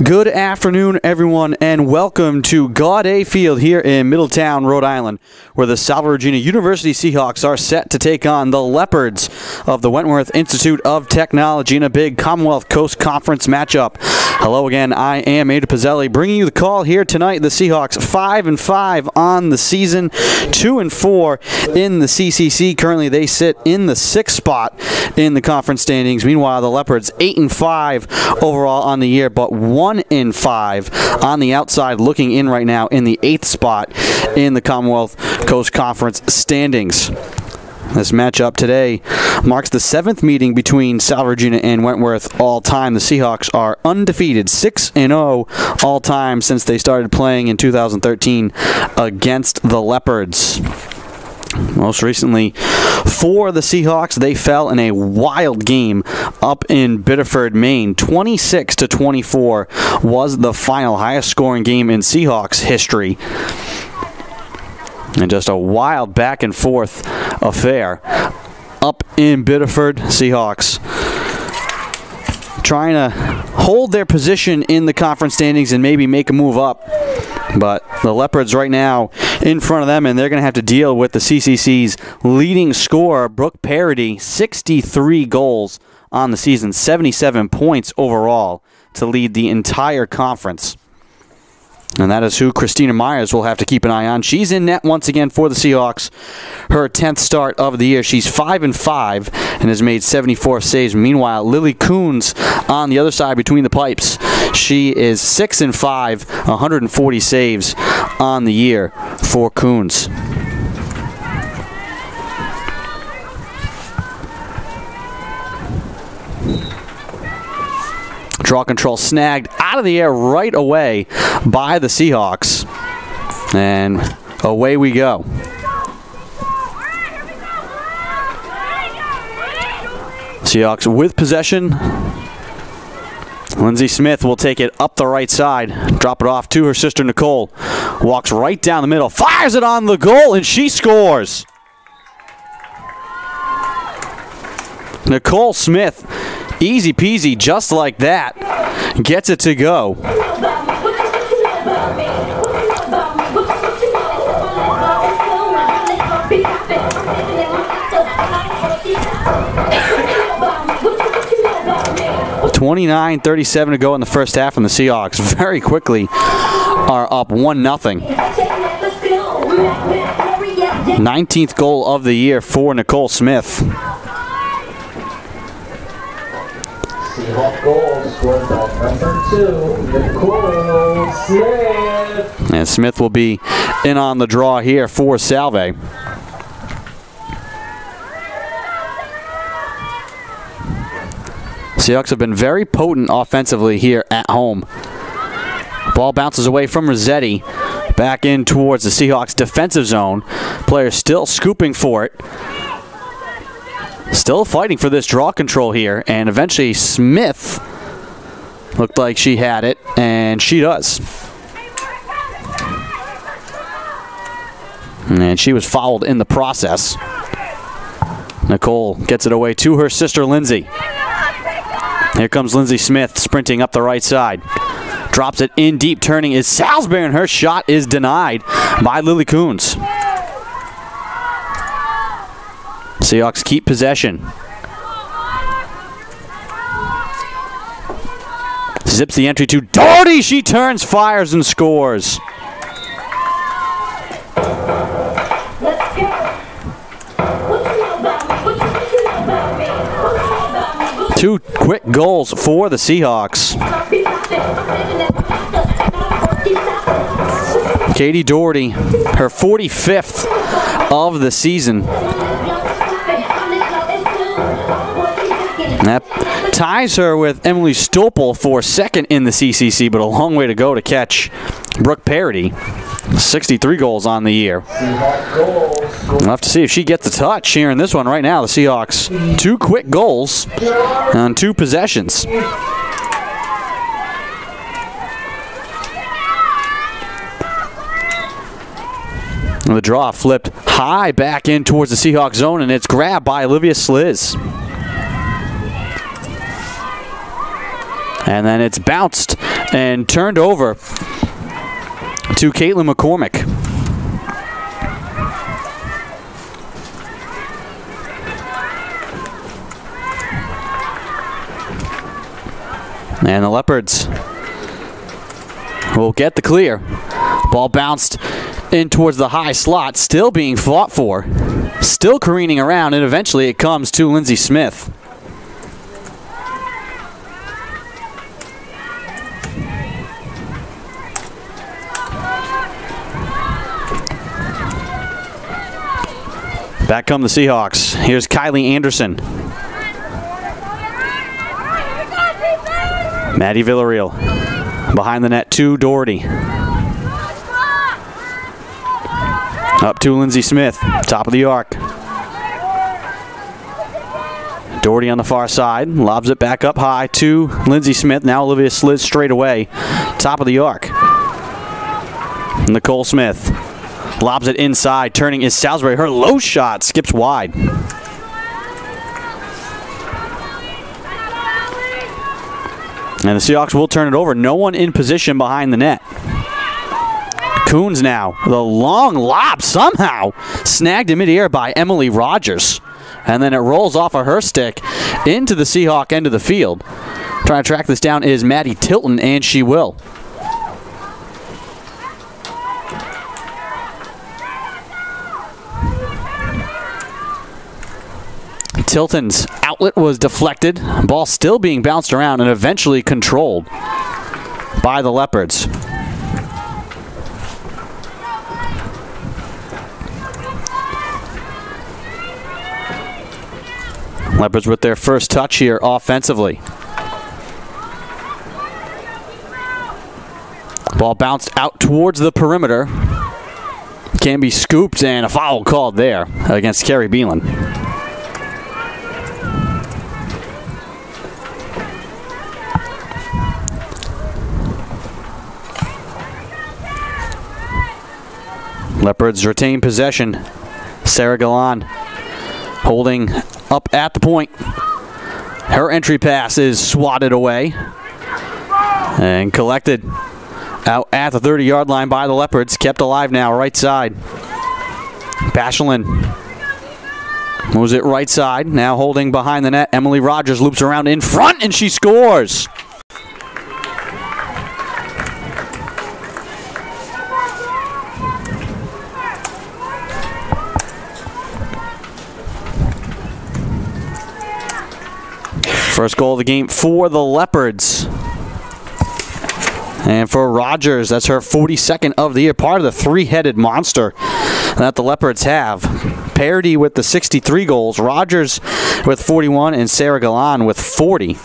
Good afternoon, everyone, and welcome to Gaudet Field here in Middletown, Rhode Island, where the Salve Regina University Seahawks are set to take on the Leopards of the Wentworth Institute of Technology in a big Commonwealth Coast Conference matchup. Hello again, I am Ada Pizzelli, bringing you the call here tonight. The Seahawks 5-5 on the season, 2-4 in the CCC. Currently, they sit in the 6th spot in the conference standings. Meanwhile, the Leopards 8-5 overall on the year, but 1-5 on the outside, looking in right now in the 8th spot in the Commonwealth Coast Conference standings. This matchup today marks the 7th meeting between Salve Regina and Wentworth all time. The Seahawks are undefeated, 6-0 all time since they started playing in 2013 against the Leopards. Most recently, for the Seahawks, they fell in a wild game up in Biddeford, Maine. 26-24 was the final, highest scoring game in Seahawks history. And just a wild back and forth affair up in Biddeford. Seahawks trying to hold their position in the conference standings and maybe make a move up. But the Leopards right now in front of them, and they're going to have to deal with the CCC's leading scorer, Brooke Parody, 63 goals on the season, 77 points overall to lead the entire conference. And that is who Christina Myers will have to keep an eye on. She's in net once again for the Seahawks. Her 10th start of the year. She's 5-5 and has made 74 saves. Meanwhile, Lily Coons on the other side between the pipes. She is 6-5, 140 saves on the year for Coons. Draw control snagged out of the air right away by the Seahawks. And away we go. Seahawks with possession. Lindsay Smith will take it up the right side, drop it off to her sister Nicole. Walks right down the middle, fires it on the goal, and she scores. Nicole Smith, easy peasy, just like that, gets it to go. .29:37 to go in the first half, and the Seahawks very quickly are up 1-0. 19th goal of the year for Nicole Smith. Goal scored by number 2, Nicole Smith. And Smith will be in on the draw here for Salve. Seahawks have been very potent offensively here at home. Ball bounces away from Rossetti. Back in towards the Seahawks defensive zone. Players still scooping for it. Still fighting for this draw control here, and eventually Smith looked like she had it, and she does. And she was fouled in the process. Nicole gets it away to her sister Lindsay. Here comes Lindsay Smith sprinting up the right side. Drops it in deep, turning is Salisbury, and her shot is denied by Lily Coons. Seahawks keep possession. Zips the entry to Doherty. She turns, fires, and scores. Two quick goals for the Seahawks. Katie Doherty, her 45th of the season. That ties her with Emily Stolpel for 2nd in the CCC, but a long way to go to catch Brooke Parody. 63 goals on the year. We'll have to see if she gets a touch here in this one right now. The Seahawks, 2 quick goals on 2 possessions. The draw flipped high back in towards the Seahawks zone, and it's grabbed by Olivia Sliz. And then it's bounced and turned over to Caitlin McCormick. And the Leopards will get the clear. Ball bounced in towards the high slot, still being fought for. Still careening around, and eventually it comes to Lindsay Smith. Back come the Seahawks. Here's Kylie Anderson. Maddie Villarreal behind the net to Doherty. Up to Lindsay Smith, top of the arc. Doherty on the far side, lobs it back up high to Lindsay Smith. Now Olivia Sliz straight away, top of the arc. Nicole Smith lobs it inside, turning is Salisbury. Her low shot skips wide. And the Seahawks will turn it over. No one in position behind the net. Coons now. The long lob somehow snagged in midair by Emily Rogers. And then it rolls off of her stick into the Seahawk end of the field. Trying to track this down is Maddie Tilton, and she will. Tilton's outlet was deflected. Ball still being bounced around and eventually controlled by the Leopards. Leopards with their first touch here offensively. Ball bounced out towards the perimeter. Can be scooped, and a foul called there against Carrie Beelan. Leopards retain possession. Sarah Galan holding up at the point. Her entry pass is swatted away and collected out at the 30-yard line by the Leopards. Kept alive now, right side. Bashelin moves it right side. Now holding behind the net. Emily Rogers loops around in front, and she scores. First goal of the game for the Leopards. And for Rogers, that's her 42nd of the year, part of the three-headed monster that the Leopards have. Parity with the 63 goals, Rogers with 41, and Sarah Galan with 40.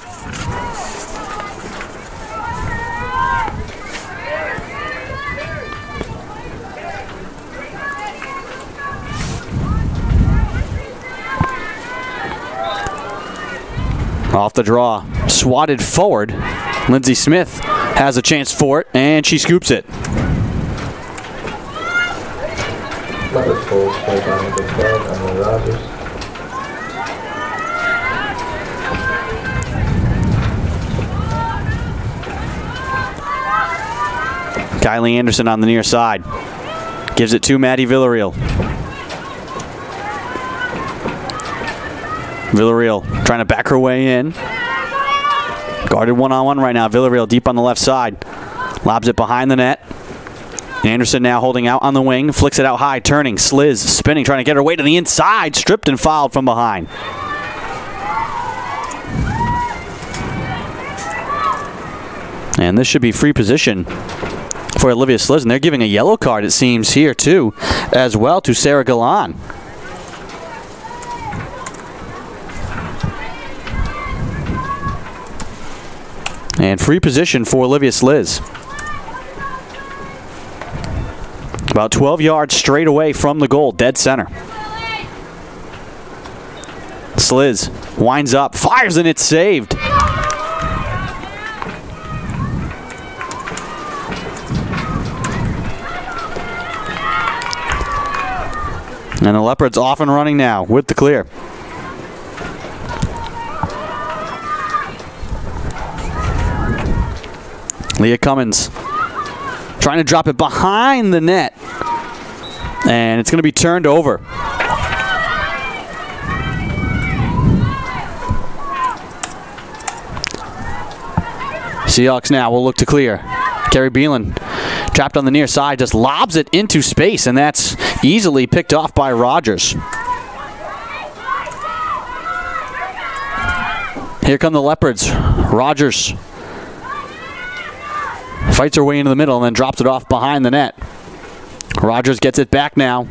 Off the draw, swatted forward. Lindsay Smith has a chance for it, and she scoops it. Kylie Anderson on the near side. Gives it to Maddie Villarreal. Villarreal trying to back her way in. Guarded one-on-one right now. Villarreal deep on the left side. Lobs it behind the net. Anderson now holding out on the wing. Flicks it out high, turning. Sliz spinning, trying to get her way to the inside. Stripped and fouled from behind. And this should be free position for Olivia Sliz. And they're giving a yellow card, it seems, here too, as well, to Sarah Galan. And free position for Olivia Sliz. About 12 yards straight away from the goal, dead center. Sliz winds up, fires, and it's saved. And the Leopards off and running now with the clear. Leah Cummins trying to drop it behind the net. And it's going to be turned over. Seahawks now will look to clear. Carrie Beelan trapped on the near side, just lobs it into space, and that's easily picked off by Rogers. Here come the Leopards. Rogers fights her way into the middle and then drops it off behind the net. Rogers gets it back now,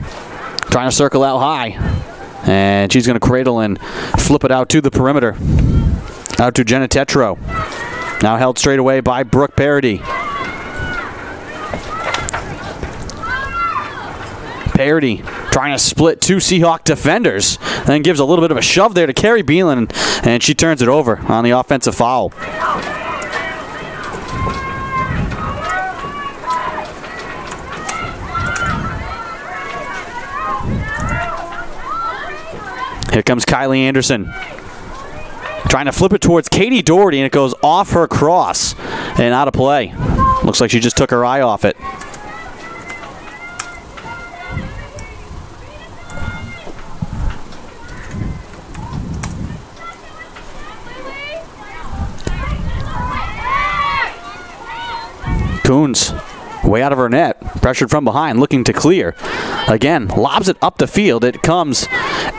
trying to circle out high. And she's going to cradle and flip it out to the perimeter. Out to Jenna Tetro. Now held straight away by Brooke Parody. Parody trying to split two Seahawk defenders. Then gives a little bit of a shove there to Carrie Beelan, and she turns it over on the offensive foul. Here comes Kylie Anderson. Trying to flip it towards Katie Doherty, and it goes off her cross and out of play. Looks like she just took her eye off it. Coons way out of her net, pressured from behind, looking to clear. Again, lobs it up the field. It comes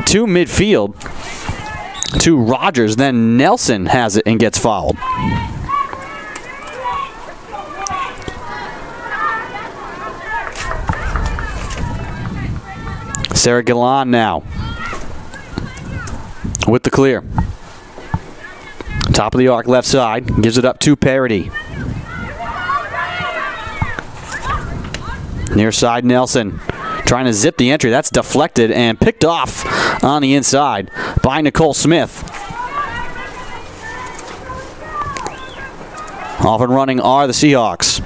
to midfield to Rogers. Then Nelson has it and gets fouled. Sarah Gillan now with the clear. Top of the arc, left side, gives it up to Parody. Near side, Nelson trying to zip the entry. That's deflected and picked off on the inside by Nicole Smith. Off and running are the Seahawks.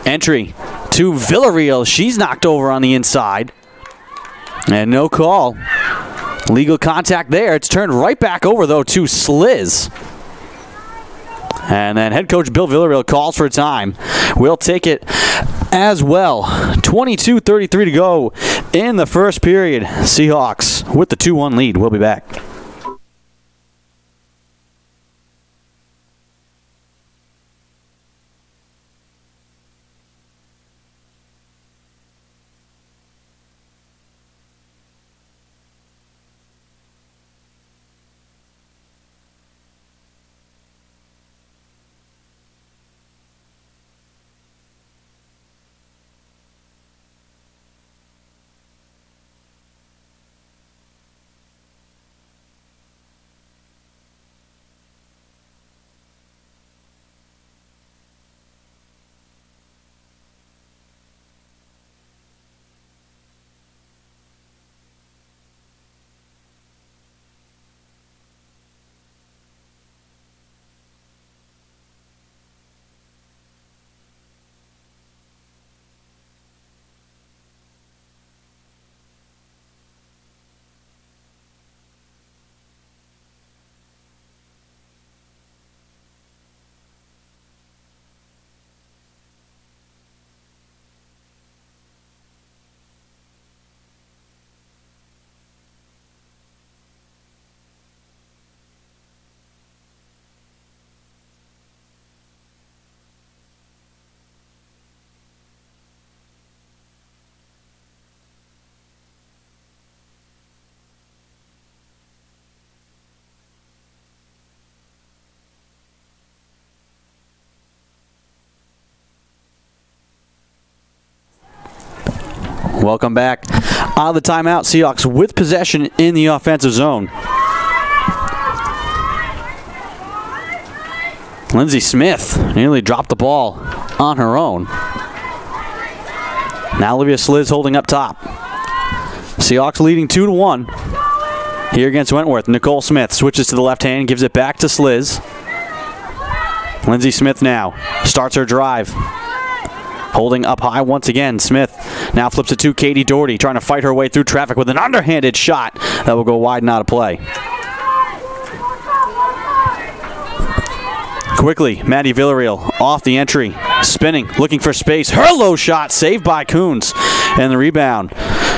Entry to Villarreal. She's knocked over on the inside. And no call. Legal contact there. It's turned right back over, though, to Sliz. And then head coach Bill Villarreal calls for time. We'll take it as well. 22:33 to go in the first period. Seahawks with the 2-1 lead. We'll be back. Welcome back. Out of the timeout, Seahawks with possession in the offensive zone. Lindsay Smith nearly dropped the ball on her own. Now Olivia Sliz holding up top. Seahawks leading 2-1 here against Wentworth. Nicole Smith switches to the left hand, gives it back to Sliz. Lindsay Smith now starts her drive. Holding up high once again. Smith now flips it to Katie Doherty, trying to fight her way through traffic with an underhanded shot that will go wide and out of play. quickly. Maddie Villarreal off the entry. Spinning, looking for space. Her low shot saved by Coons. And the rebound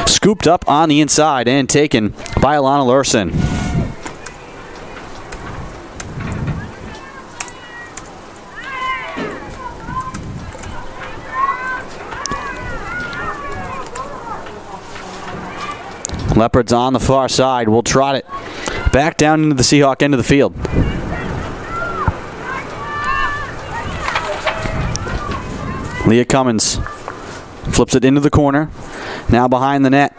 scooped up on the inside and taken by Alana Larson. Leopards on the far side will trot it back down into the Seahawk end of the field. Leah Cummins flips it into the corner. Now behind the net.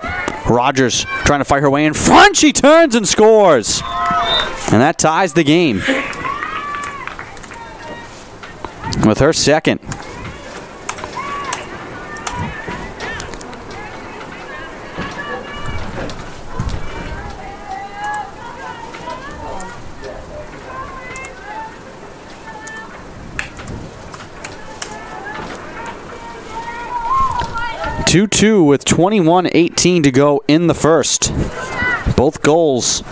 Rogers trying to fight her way in front. She turns and scores. And that ties the game with her second. Two with 21:18 to go in the first. Both goals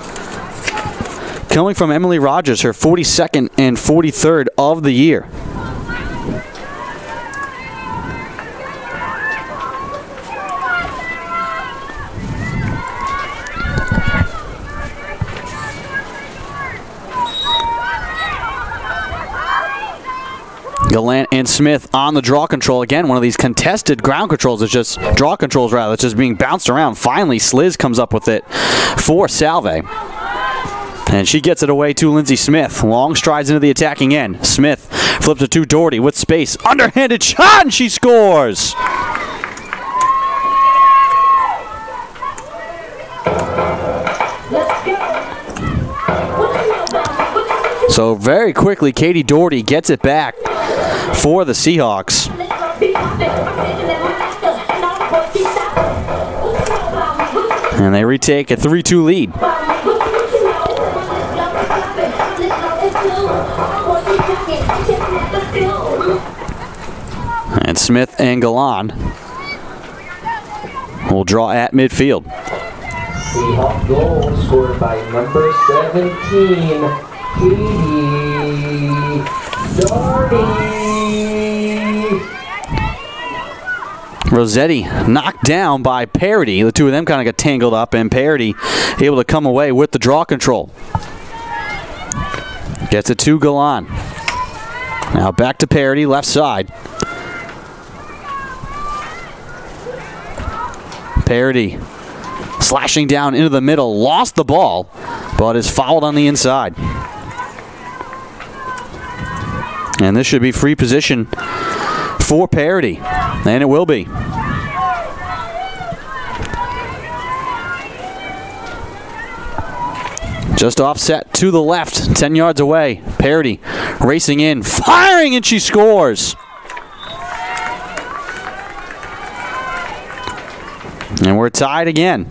coming from Emily Rogers, her 42nd and 43rd of the year. Gallant and Smith on the draw control. Again, one of these contested ground controls. It's just draw controls, rather. It's just being bounced around. Finally, Sliz comes up with it for Salve. And she gets it away to Lindsay Smith. Long strides into the attacking end. Smith flips it to Doherty with space. Underhanded shot, and she scores. So very quickly, Katie Doherty gets it back for the Seahawks. And they retake a 3-2 lead. And Smith and Galan will draw at midfield. Seahawk goal scored by number 17. Katie Doherty. Rossetti knocked down by Parody. The two of them kind of got tangled up, and Parody able to come away with the draw control. Gets it to Galan. Now back to Parody, left side. Parody slashing down into the middle, lost the ball, but is fouled on the inside. And this should be free position for Parody. And it will be. Just offset to the left, 10 yards away. Parody racing in, firing, and she scores. And we're tied again.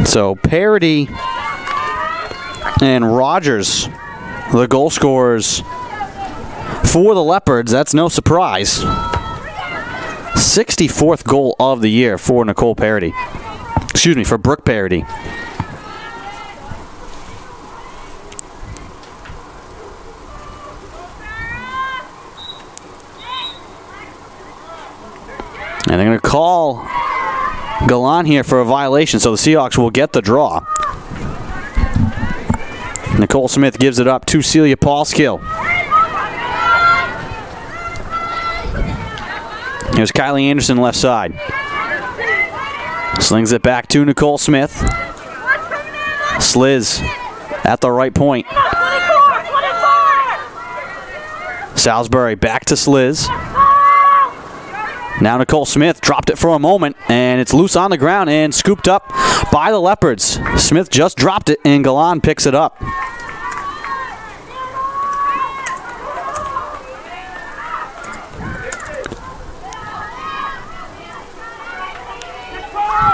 So Parody and Rogers, the goal scorers for the Leopards. That's no surprise. 64th goal of the year for Nicole Parody. Excuse me, for Brooke Parody. And they're going to call Galan here for a violation, so the Seahawks will get the draw. Nicole Smith gives it up to Celia Paulskill. Here's Kylie Anderson left side. Slings it back to Nicole Smith. Sliz at the right point. Salisbury back to Sliz. Now Nicole Smith dropped it for a moment, and it's loose on the ground and scooped up by the Leopards. Smith just dropped it, and Galan picks it up.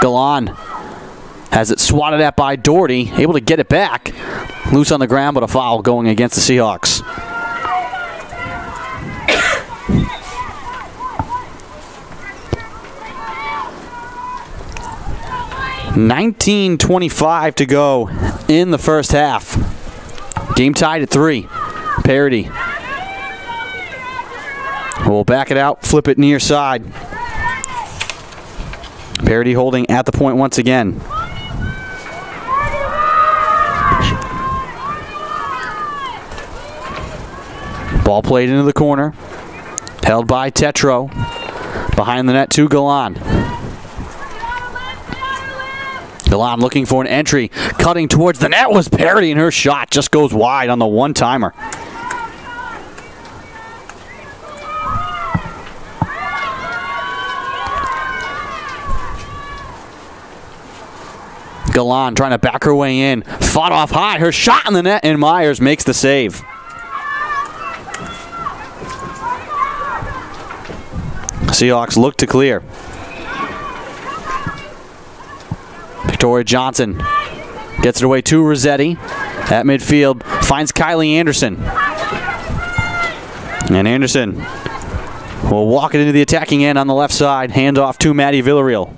Galan Has it swatted at by Doherty, able to get it back. Loose on the ground, but a foul going against the Seahawks. $19:25 to go in the first half. Game tied at 3. Parity. We'll back it out, flip it near side. Parity holding at the point once again. Ball played into the corner. Held by Tetro. Behind the net to Galan. Galan looking for an entry. Cutting towards the net was Parity, and her shot just goes wide on the one-timer. Galan trying to back her way in. Fought off high. Her shot in the net, and Myers makes the save. Seahawks look to clear. Victoria Johnson gets it away to Rossetti. At midfield, finds Kylie Anderson. And Anderson will walk it into the attacking end on the left side. Hand off to Maddie Villarreal.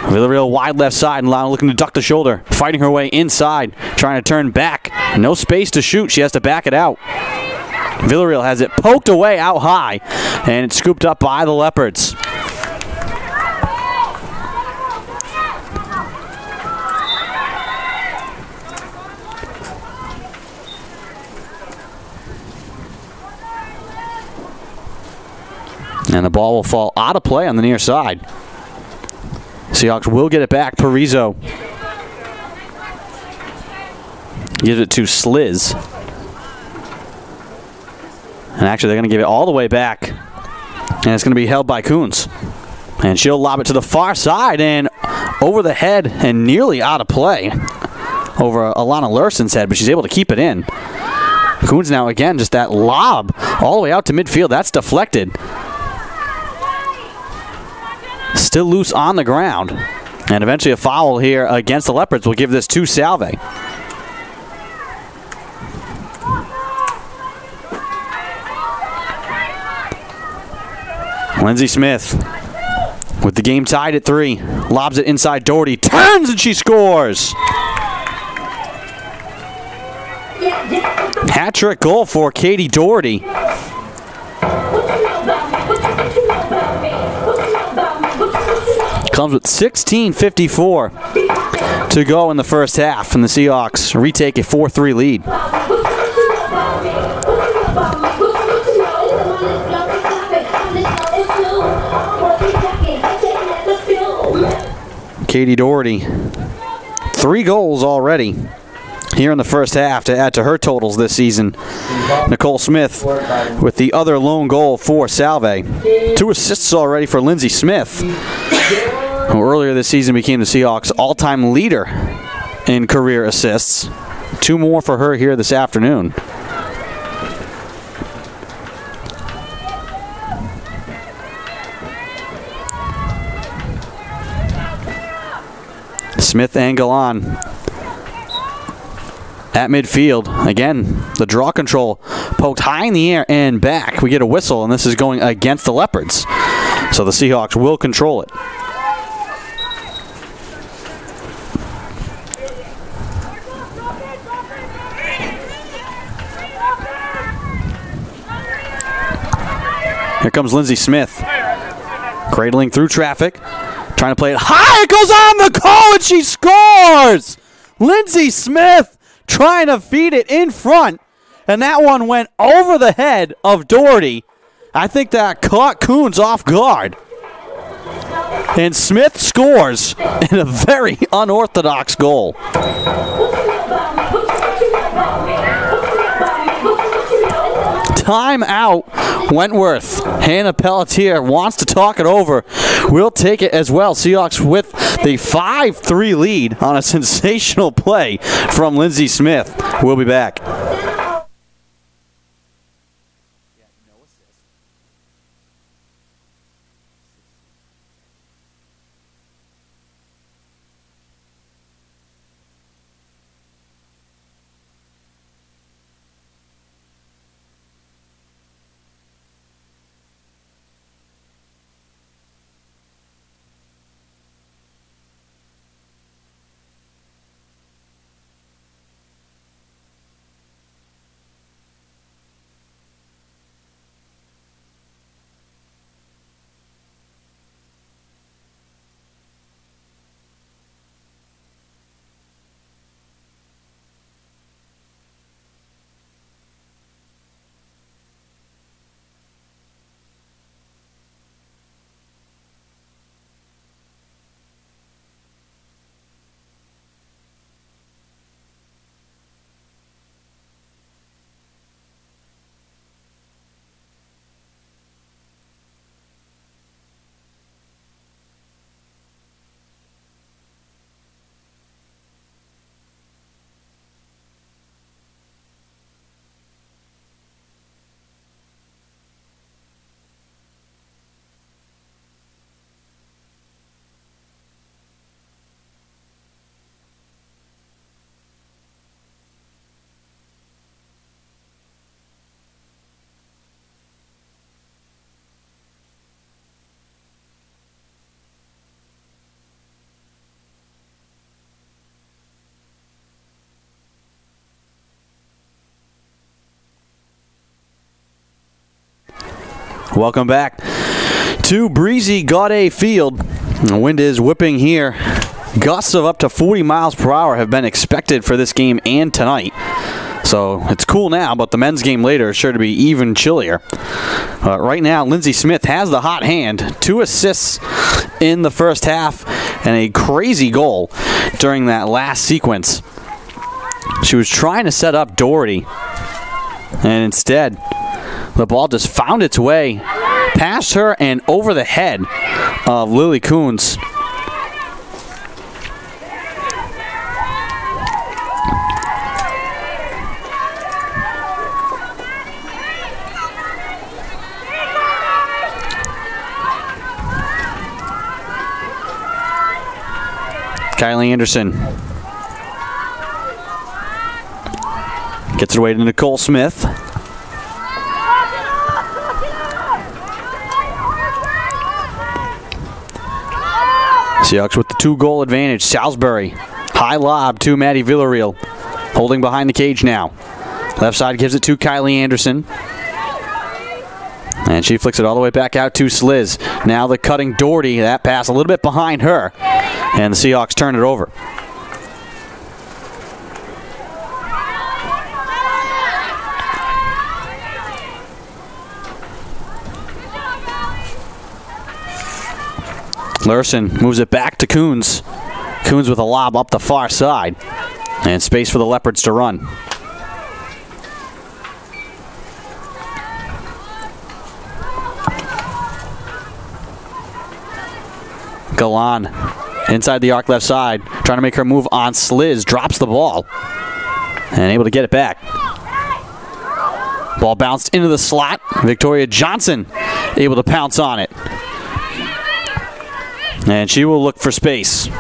Villarreal wide left side, and Lana looking to duck the shoulder. Fighting her way inside, trying to turn back. No space to shoot, she has to back it out. Villarreal has it poked away out high, and it's scooped up by the Leopards. And the ball will fall out of play on the near side. Seahawks will get it back. Parizo gives it to Sliz. And actually, they're going to give it all the way back. And it's going to be held by Coons. And she'll lob it to the far side and over the head and nearly out of play over Alana Lurson's head, but she's able to keep it in. Coons now, again, just that lob all the way out to midfield. That's deflected. Still loose on the ground. And eventually a foul here against the Leopards will give this to Salve. Lindsay Smith with the game tied at 3. Lobs it inside Doherty. Turns and she scores! Hat-trick goal for Katie Doherty. Comes with 16:54 to go in the first half, and the Seahawks retake a 4-3 lead. Katie Doherty, 3 goals already here in the first half to add to her totals this season. Nicole Smith with the other lone goal for Salve. 2 assists already for Lindsay Smith, who earlier this season became the Seahawks' all-time leader in career assists. 2 more for her here this afternoon. Smith and Galan at midfield. Again, the draw control poked high in the air and back. We get a whistle, and this is going against the Leopards. So the Seahawks will control it. Here comes Lindsay Smith. Cradling through traffic. Trying to play it high. It goes on the goal, and she scores! Lindsay Smith trying to feed it in front, and that one went over the head of Doherty. I think that caught Coons off guard. And Smith scores in a very unorthodox goal. Timeout. Wentworth. Hannah Pelletier wants to talk it over. We'll take it as well. Seahawks with the 5-3 lead on a sensational play from Lindsay Smith. We'll be back. Welcome back to breezy Gaudet Field. The wind is whipping here. Gusts of up to 40 miles per hour have been expected for this game and tonight. So it's cool now, but the men's game later is sure to be even chillier. Right now, Lindsey Smith has the hot hand. 2 assists in the first half and a crazy goal during that last sequence. She was trying to set up Doherty, and instead, the ball just found its way past her and over the head of Lily Coons. Kylie Anderson gets it away to Nicole Smith. Seahawks with the 2-goal advantage. Salisbury, high lob to Maddie Villarreal, holding behind the cage now. Left side gives it to Kylie Anderson. And she flicks it all the way back out to Sliz. Now the cutting Doherty, that pass a little bit behind her. And the Seahawks turn it over. Larson moves it back to Coons. Coons with a lob up the far side. And space for the Leopards to run. Galan inside the arc left side, trying to make her move on Sliz. Drops the ball. And able to get it back. Ball bounced into the slot. Victoria Johnson able to pounce on it. And she will look for space. Here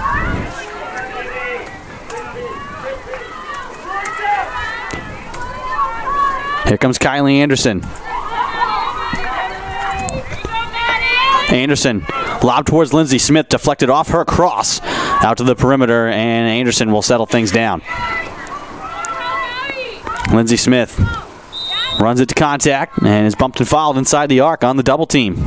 comes Kylie Anderson. Anderson, lob towards Lindsey Smith, deflected off her cross, out to the perimeter, and Anderson will settle things down. Lindsey Smith runs it to contact, and is bumped and fouled inside the arc on the double team.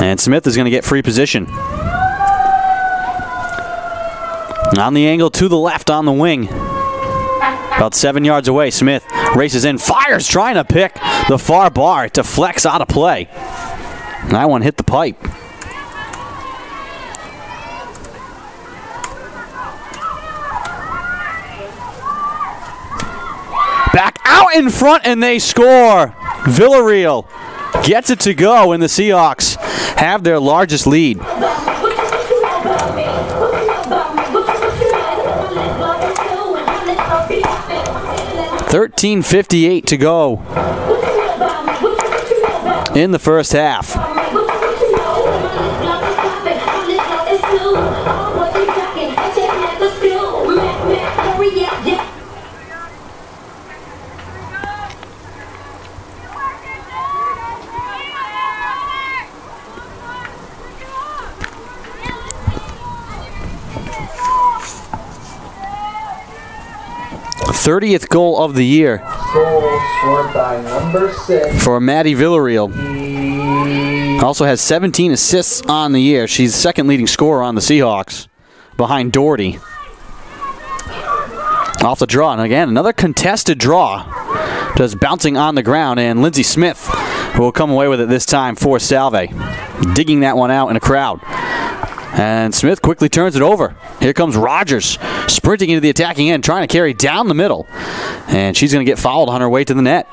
And Smith is going to get free position. On the angle to the left on the wing. About 7 yards away, Smith races in, fires, trying to pick the far bar. It deflects out of play. And that one hit the pipe. Back out in front, and they score. Villarreal gets it to go, and the Seahawks have their largest lead. 13:58 to go in the first half. th goal of the year. Goal scored by number 6 for Maddie Villarreal. Also has 17 assists on the year. She's second leading scorer on the Seahawks, behind Doherty. Off the draw, and again, another contested draw. Just bouncing on the ground, and Lindsey Smith will come away with it this time for Salve. Digging that one out in a crowd. And Smith quickly turns it over. Here comes Rogers, sprinting into the attacking end, trying to carry down the middle. And she's going to get fouled on her way to the net.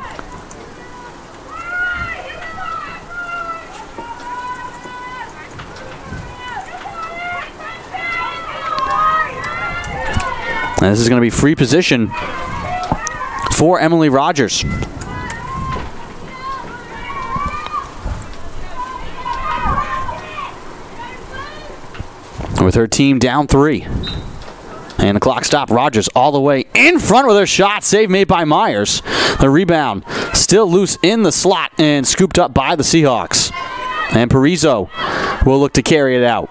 And this is going to be free position for Emily Rogers. With her team down 3. And the clock stopped. Rogers all the way in front with her shot. Save made by Myers. The rebound still loose in the slot and scooped up by the Seahawks. And Parizo will look to carry it out.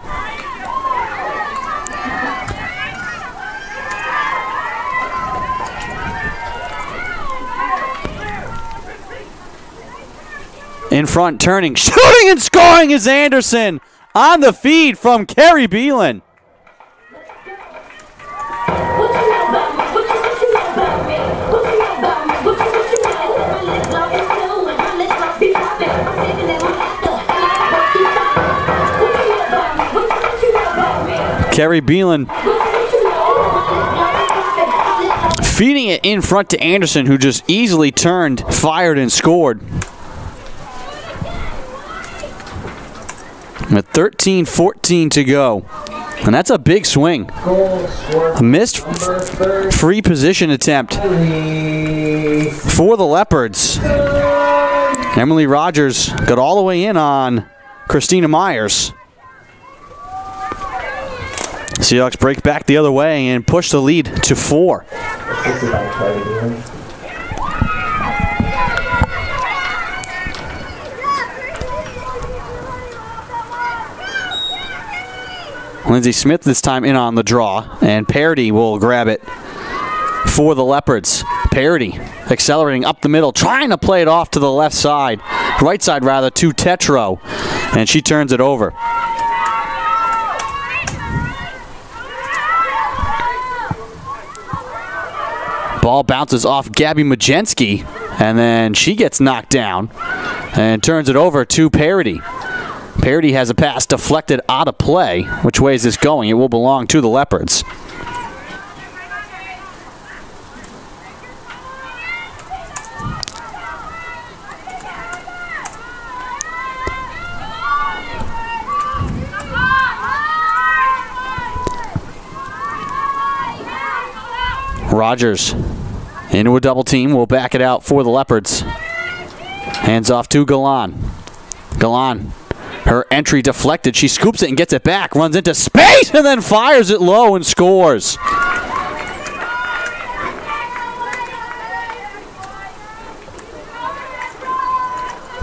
In front, turning, shooting, and scoring is Anderson on the feed from Carrie Beelan. Carrie Beelan feeding it in front to Anderson, who just easily turned, fired, and scored. With 13-14 to go. And that's a big swing. A missed free position attempt for the Leopards. Emily Rogers got all the way in on Christina Myers. Seahawks break back the other way and push the lead to 4. Lindsay Smith this time in on the draw, and Parody will grab it for the Leopards. Parody accelerating up the middle, trying to play it off to the left side, right side rather, to Tetro, and she turns it over. Ball bounces off Gabby Majensky, and then she gets knocked down and turns it over to Parody. Parody has a pass deflected out of play. Which way is this going? It will belong to the Leopards. Rogers into a double team. Will back it out for the Leopards. Hands off to Galan. Galan. Her entry deflected. She scoops it and gets it back. Runs into space and then fires it low and scores.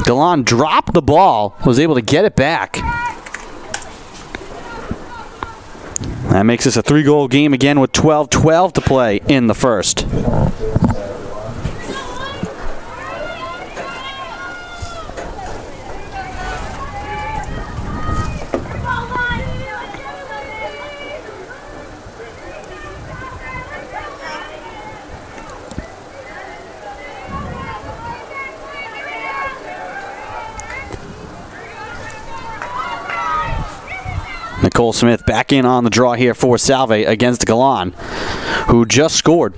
Galan dropped the ball. Was able to get it back. That makes this a 3-goal game again with 12-12 to play in the first. Nicole Smith back in on the draw here for Salve against Galan, who just scored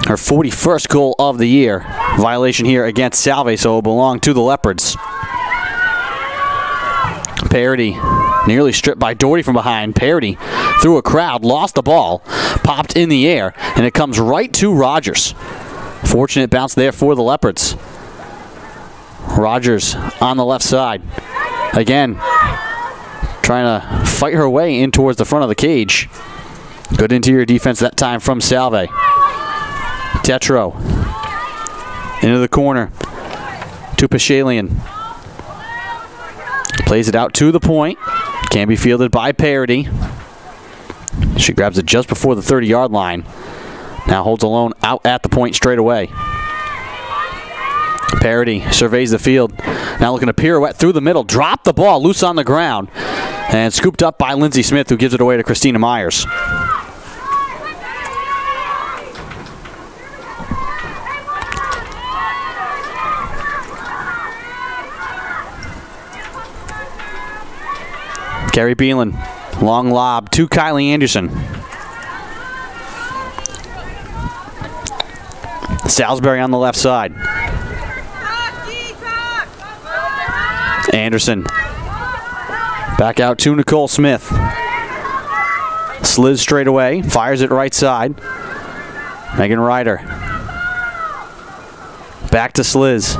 her 41st goal of the year. Violation here against Salve, so it will belong to the Leopards. Parody nearly stripped by Doherty from behind. Parody through a crowd, lost the ball, popped in the air, and it comes right to Rogers. Fortunate bounce there for the Leopards. Rogers on the left side. Again, trying to fight her way in towards the front of the cage. Good interior defense that time from Salve. Tetro into the corner to Pashalian. Plays it out to the point. Can be fielded by Parody. She grabs it just before the 30-yard line. Now holds alone out at the point straight away. Parody surveys the field. Now looking to pirouette through the middle. Drop the ball loose on the ground. And scooped up by Lindsay Smith, who gives it away to Christina Myers. Carrie Beelan. Long lob to Kylie Anderson. Salisbury on the left side. Anderson back out to Nicole Smith. Sliz straight away, fires it right side. Megan Ryder back to Sliz,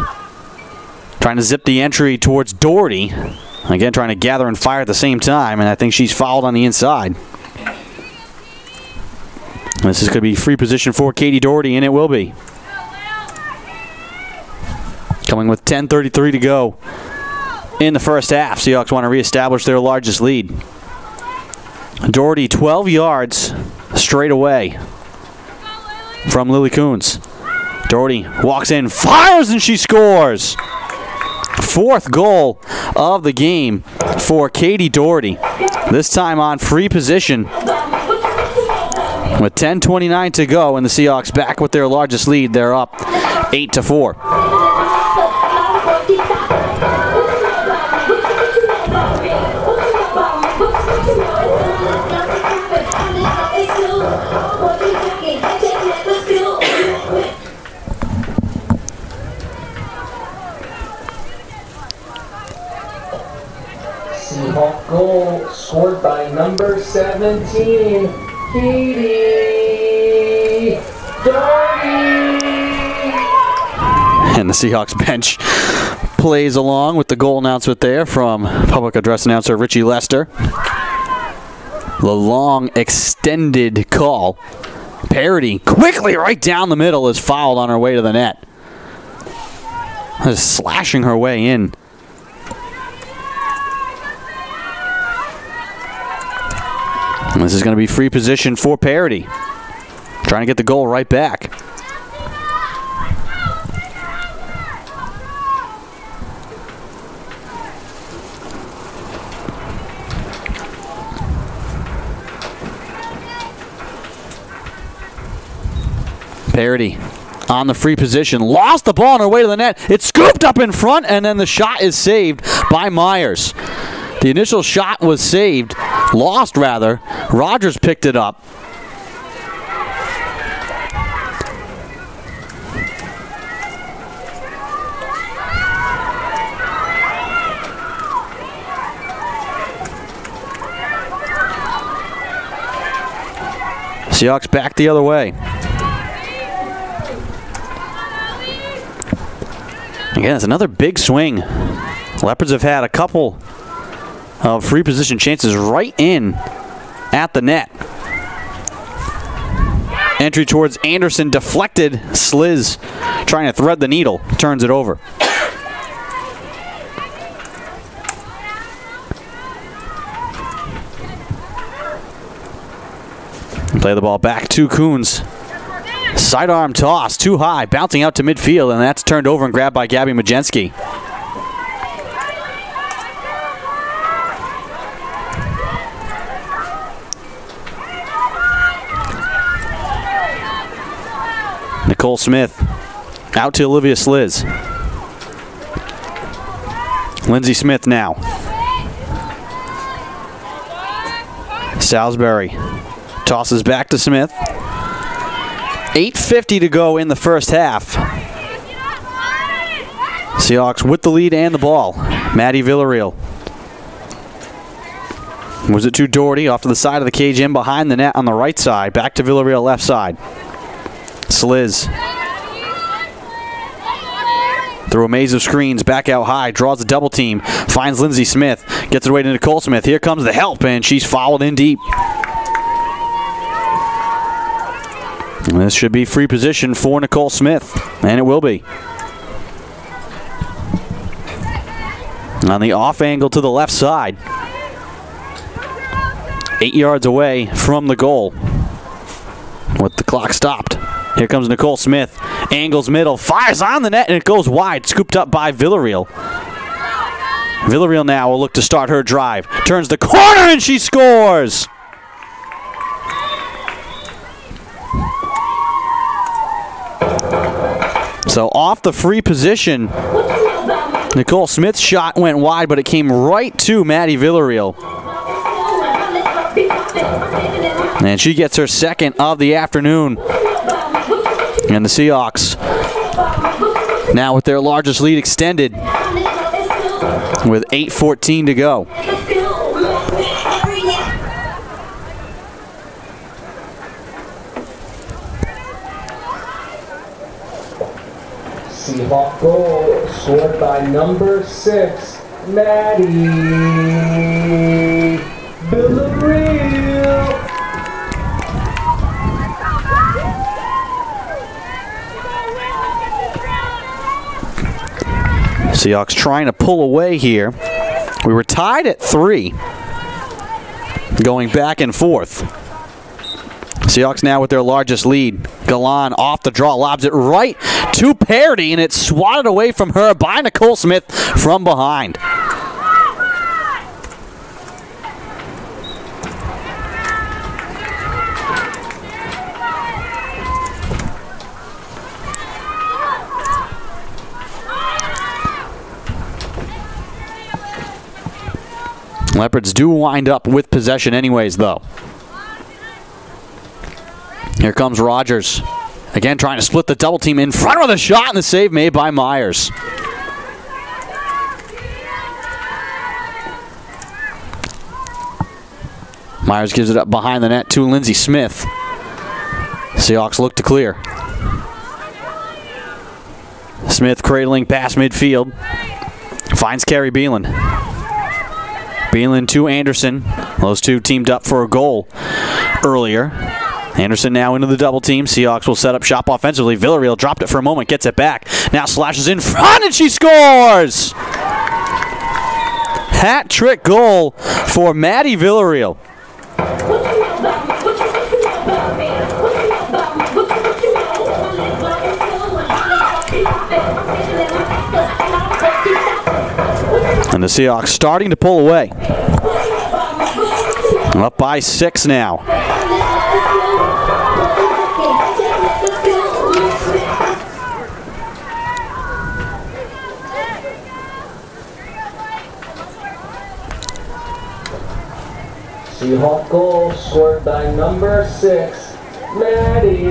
trying to zip the entry towards Doherty. Again, trying to gather and fire at the same time, and I think she's fouled on the inside. This is going to be free position for Katie Doherty, and it will be. Coming with 10:33 to go in the first half. Seahawks want to reestablish their largest lead. Doherty 12 yards straight away from Lily Coons. Doherty walks in, fires, and she scores. 4th goal of the game for Katie Doherty. This time on free position. With 10:29 to go, and the Seahawks back with their largest lead. They're up 8-4. Seahawk goal scored by number 17, Katie Doherty. And the Seahawks bench plays along with the goal announcement there from public address announcer Richie Lester. The long extended call. Parody quickly right down the middle is fouled on her way to the net. Just slashing her way in. And this is going to be free position for Parody. Trying to get the goal right back. Parody on the free position. Lost the ball on her way to the net. It's scooped up in front, and then the shot is saved by Myers. The initial shot was saved. Lost, rather. Rogers picked it up. Seahawks back the other way. Again, it's another big swing. Leopards have had a couple of free position chances right in at the net. Entry towards Anderson, deflected. Sliz trying to thread the needle, turns it over. Play the ball back to Coons. Sidearm toss, too high, bouncing out to midfield, and that's turned over and grabbed by Gabby Majensky. Nicole Smith out to Olivia Sliz. Lindsay Smith now. Salisbury tosses back to Smith. 8:50 to go in the first half. Seahawks with the lead and the ball. Maddie Villarreal. Was it to Doherty off to the side of the cage in behind the net on the right side. Back to Villarreal left side. Sliz. Through a maze of screens, back out high, draws a double team, finds Lindsay Smith, gets it away to Nicole Smith. Here comes the help, and she's fouled in deep. And this should be free position for Nicole Smith, and it will be. On the off angle to the left side. 8 yards away from the goal. With the clock stopped. Here comes Nicole Smith. Angles middle, fires on the net, and it goes wide. Scooped up by Villarreal. Villarreal now will look to start her drive. Turns the corner, and she scores! So off the free position, Nicole Smith's shot went wide, but it came right to Maddie Villarreal. And she gets her second of the afternoon. And the Seahawks now with their largest lead extended with 8:14 to go. Seahawk goal scored by number 6, Maddie Villarreal. Seahawks trying to pull away here. We were tied at 3, going back and forth. Seahawks now with their largest lead. Galan off the draw, lobs it right to Parody, and it's swatted away from her by Nicole Smith from behind. Leopards do wind up with possession anyways, though. Here comes Rogers. Again, trying to split the double team in front of the shot, and the save made by Myers. Myers gives it up behind the net to Lindsey Smith. Seahawks look to clear. Smith cradling past midfield. Finds Carrie Beelan. Beelan to Anderson. Those two teamed up for a goal earlier. Anderson now into the double team. Seahawks will set up shop offensively. Villarreal dropped it for a moment, gets it back. Now slashes in front, and she scores! Hat trick goal for Maddie Villarreal. And the Seahawks starting to pull away. Up by 6 now. Seahawk goal scored by number 6, Maddie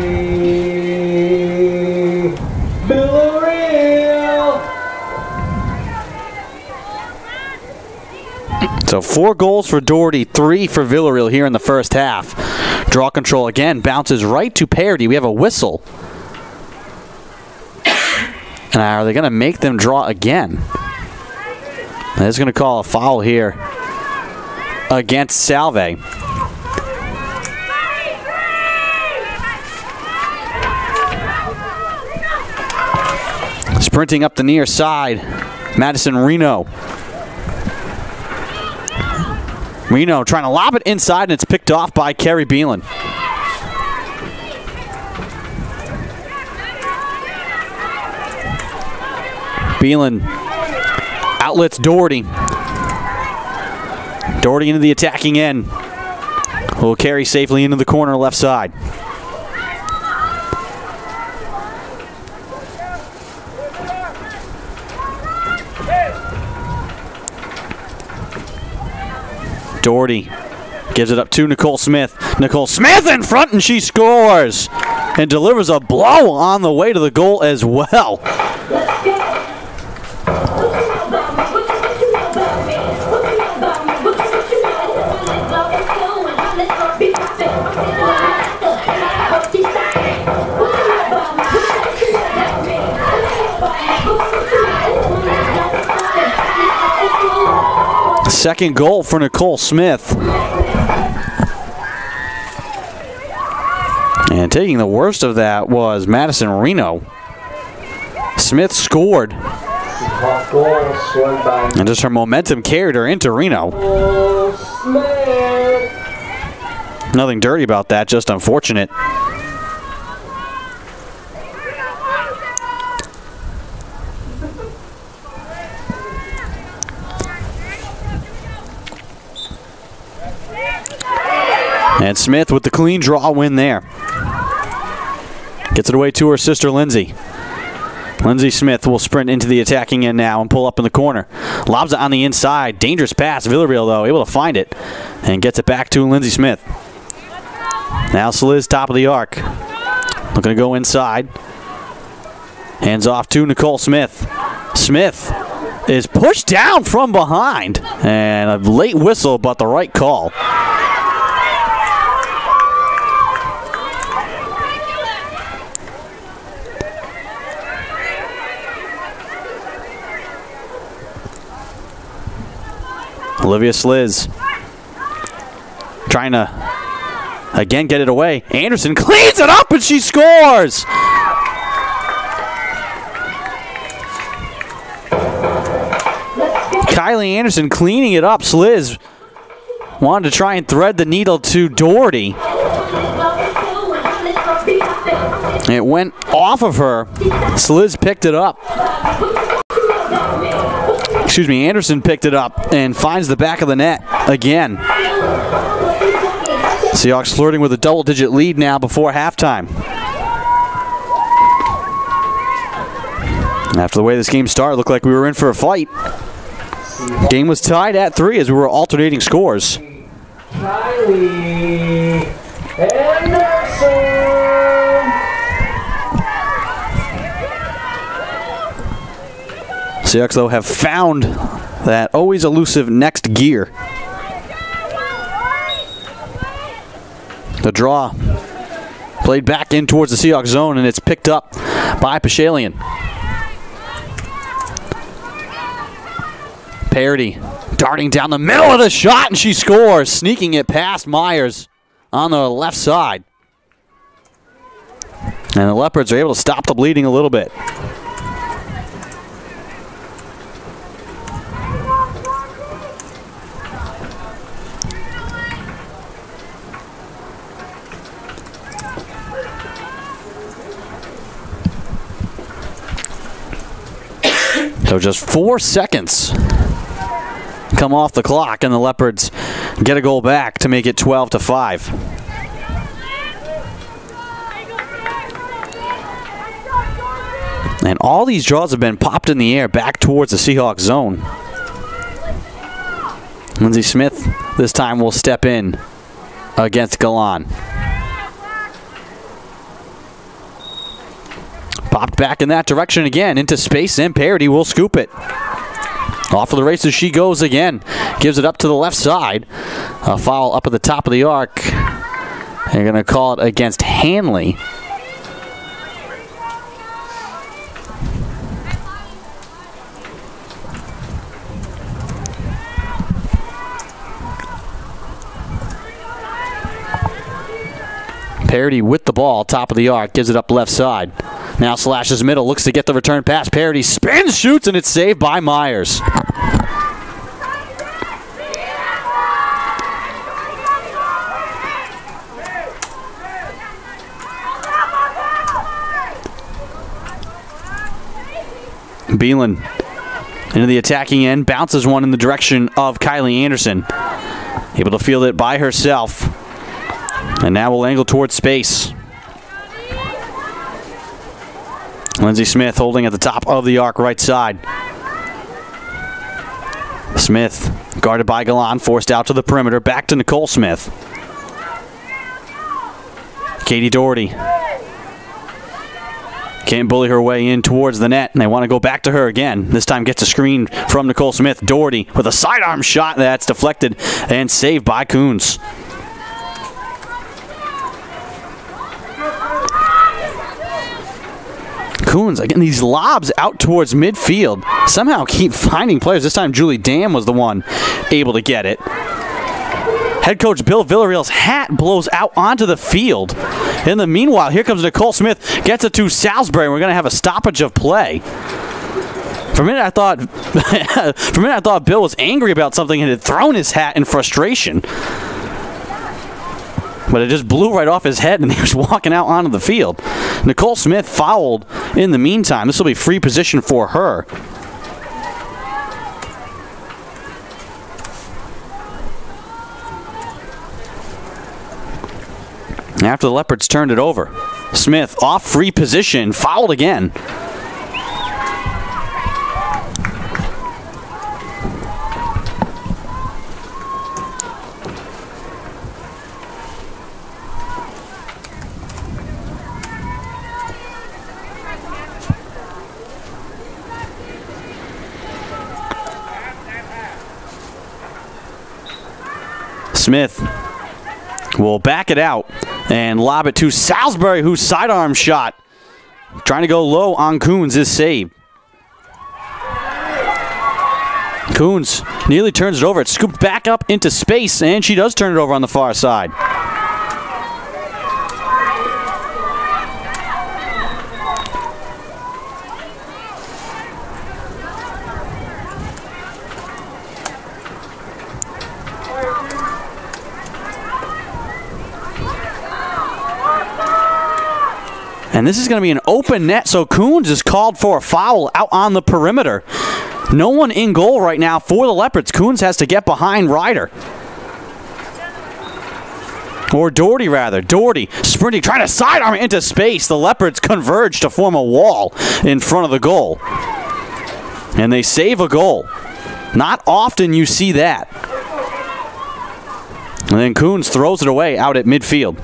Villarreal. So 4 goals for Doherty, 3 for Villarreal here in the first half. Draw control again, bounces right to Parody. We have a whistle. And are they going to make them draw again? They're going to call a foul here against Salve. Sprinting up the near side, Madison Reno. Reno trying to lob it inside, and it's picked off by Carrie Beelan. Beelan outlets Doherty. Doherty into the attacking end. Will carry safely into the corner left side. Doherty gives it up to Nicole Smith. Nicole Smith in front, and she scores and delivers a blow on the way to the goal as well. Second goal for Nicole Smith. And taking the worst of that was Madison Reno. Smith scored. And just her momentum carried her into Reno. Nothing dirty about that, just unfortunate. And Smith with the clean draw win there. Gets it away to her sister Lindsay. Lindsay Smith will sprint into the attacking end now and pull up in the corner. Lobs it on the inside. Dangerous pass. Villarreal, though, able to find it. And gets it back to Lindsay Smith. Now Sliz top of the arc. Looking to go inside. Hands off to Nicole Smith. Smith is pushed down from behind. And a late whistle, but the right call. Olivia Sliz trying to, again, get it away. Anderson cleans it up, and she scores! Kylie Anderson cleaning it up. Sliz wanted to try and thread the needle to Doherty. It went off of her. Sliz picked it up. Excuse me, Anderson picked it up and finds the back of the net again. Seahawks flirting with a double-digit lead now before halftime. After the way this game started, it looked like we were in for a fight. Game was tied at 3 as we were alternating scores. Kylie Anderson. Seahawks, though, have found that always elusive next gear. The draw played back in towards the Seahawks zone, and it's picked up by Pashalian. Parody darting down the middle of the shot, and she scores, sneaking it past Myers on the left side. And the Leopards are able to stop the bleeding a little bit. So just 4 seconds come off the clock, and the Leopards get a goal back to make it 12-5. And all these draws have been popped in the air back towards the Seahawks zone. Lindsey Smith this time will step in against Galan. Popped back in that direction again into space, and Parody will scoop it. Off of the races she goes again. Gives it up to the left side. A foul up at the top of the arc. They're going to call it against Hanley. Parody with the ball, top of the arc, gives it up left side. Now slashes middle, looks to get the return pass. Parody spins, shoots, and it's saved by Myers. Beelan into the attacking end, bounces one in the direction of Kylie Anderson. Able to field it by herself. And now we'll angle towards space. Lindsey Smith holding at the top of the arc, right side. Smith, guarded by Galan, forced out to the perimeter. Back to Nicole Smith. Katie Doherty. Can't bully her way in towards the net, and they want to go back to her again. This time gets a screen from Nicole Smith. Doherty with a sidearm shot that's deflected and saved by Coons. Coons getting these lobs out towards midfield. Somehow keep finding players. This time Julie Dam was the one able to get it. Head coach Bill Villarreal's hat blows out onto the field. In the meanwhile, here comes Nicole Smith. Gets it to Salisbury. We're going to have a stoppage of play. For a minute, I thought Bill was angry about something and had thrown his hat in frustration. But it just blew right off his head, and he was walking out onto the field. Nicole Smith fouled in the meantime. This will be free position for her. After the Leopards turned it over, Smith off free position, fouled again. Smith will back it out and lob it to Salisbury, whose sidearm shot, trying to go low on Coons, is saved. Coons nearly turns it over. It's scooped back up into space, and she does turn it over on the far side. And this is going to be an open net, so Coons is called for a foul out on the perimeter. No one in goal right now for the Leopards. Coons has to get behind Ryder. Or Doherty, rather. Doherty sprinting, trying to sidearm into space. The Leopards converge to form a wall in front of the goal. And they save a goal. Not often you see that. And then Coons throws it away out at midfield.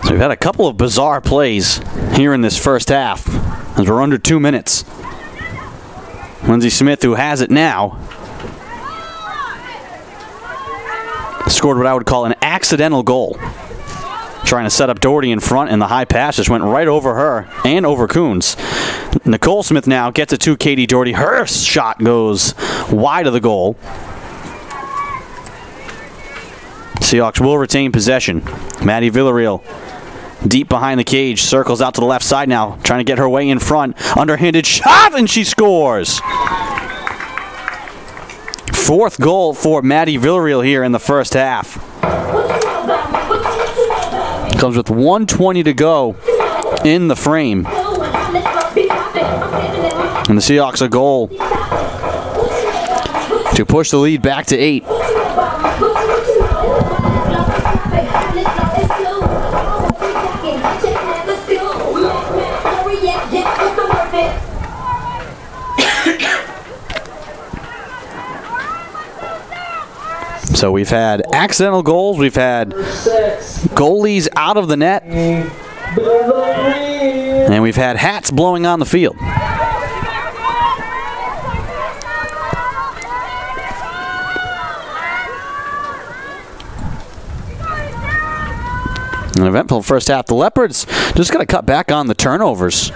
We've had a couple of bizarre plays here in this first half as we're under 2 minutes. Lindsey Smith, who has it now, scored what I would call an accidental goal. Trying to set up Doherty in front, and the high pass just went right over her and over Coons. Nicole Smith now gets it to Katie Doherty. Her shot goes wide of the goal. Seahawks will retain possession. Maddie Villarreal deep behind the cage, circles out to the left side now, trying to get her way in front. Underhanded shot, and she scores. Fourth goal for Maddie Villarreal here in the first half. Comes with 1:20 to go in the frame. And the Seahawks a goal to push the lead back to 8. So we've had accidental goals, we've had goalies out of the net, and we've had hats blowing on the field. An eventful first half. The Leopards just got to cut back on the turnovers.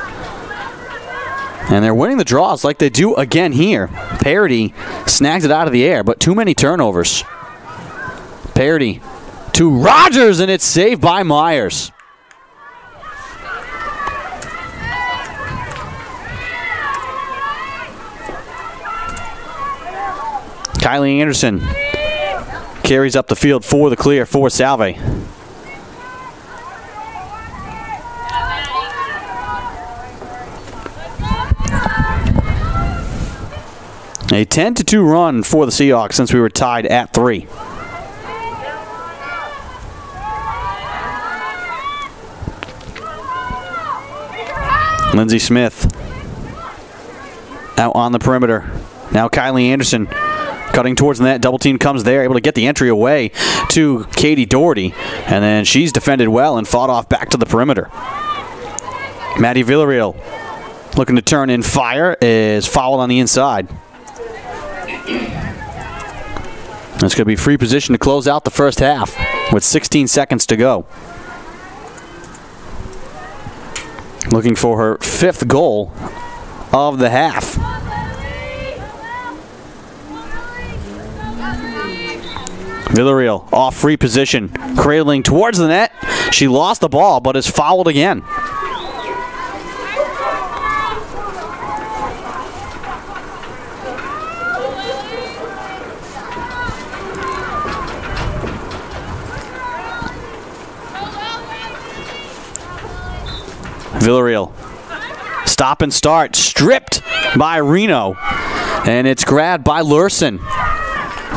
And they're winning the draws like they do again here. Parity snags it out of the air, but too many turnovers. Parity to Rogers, and it's saved by Myers. Kylie Anderson carries up the field for the clear for Salve. A 10-2 run for the Seahawks since we were tied at 3. Lindsey Smith out on the perimeter. Now Kylie Anderson cutting towards the net. Double team comes there, able to get the entry away to Katie Doherty. And then she's defended well and fought off back to the perimeter. Maddie Villarreal looking to turn in fire, is fouled on the inside. It's going to be free position to close out the first half with 16 seconds to go. Looking for her 5th goal of the half. Villarreal off free position, cradling towards the net. She lost the ball, but is fouled again. Villarreal, stop and start, stripped by Reno, and it's grabbed by Lurson.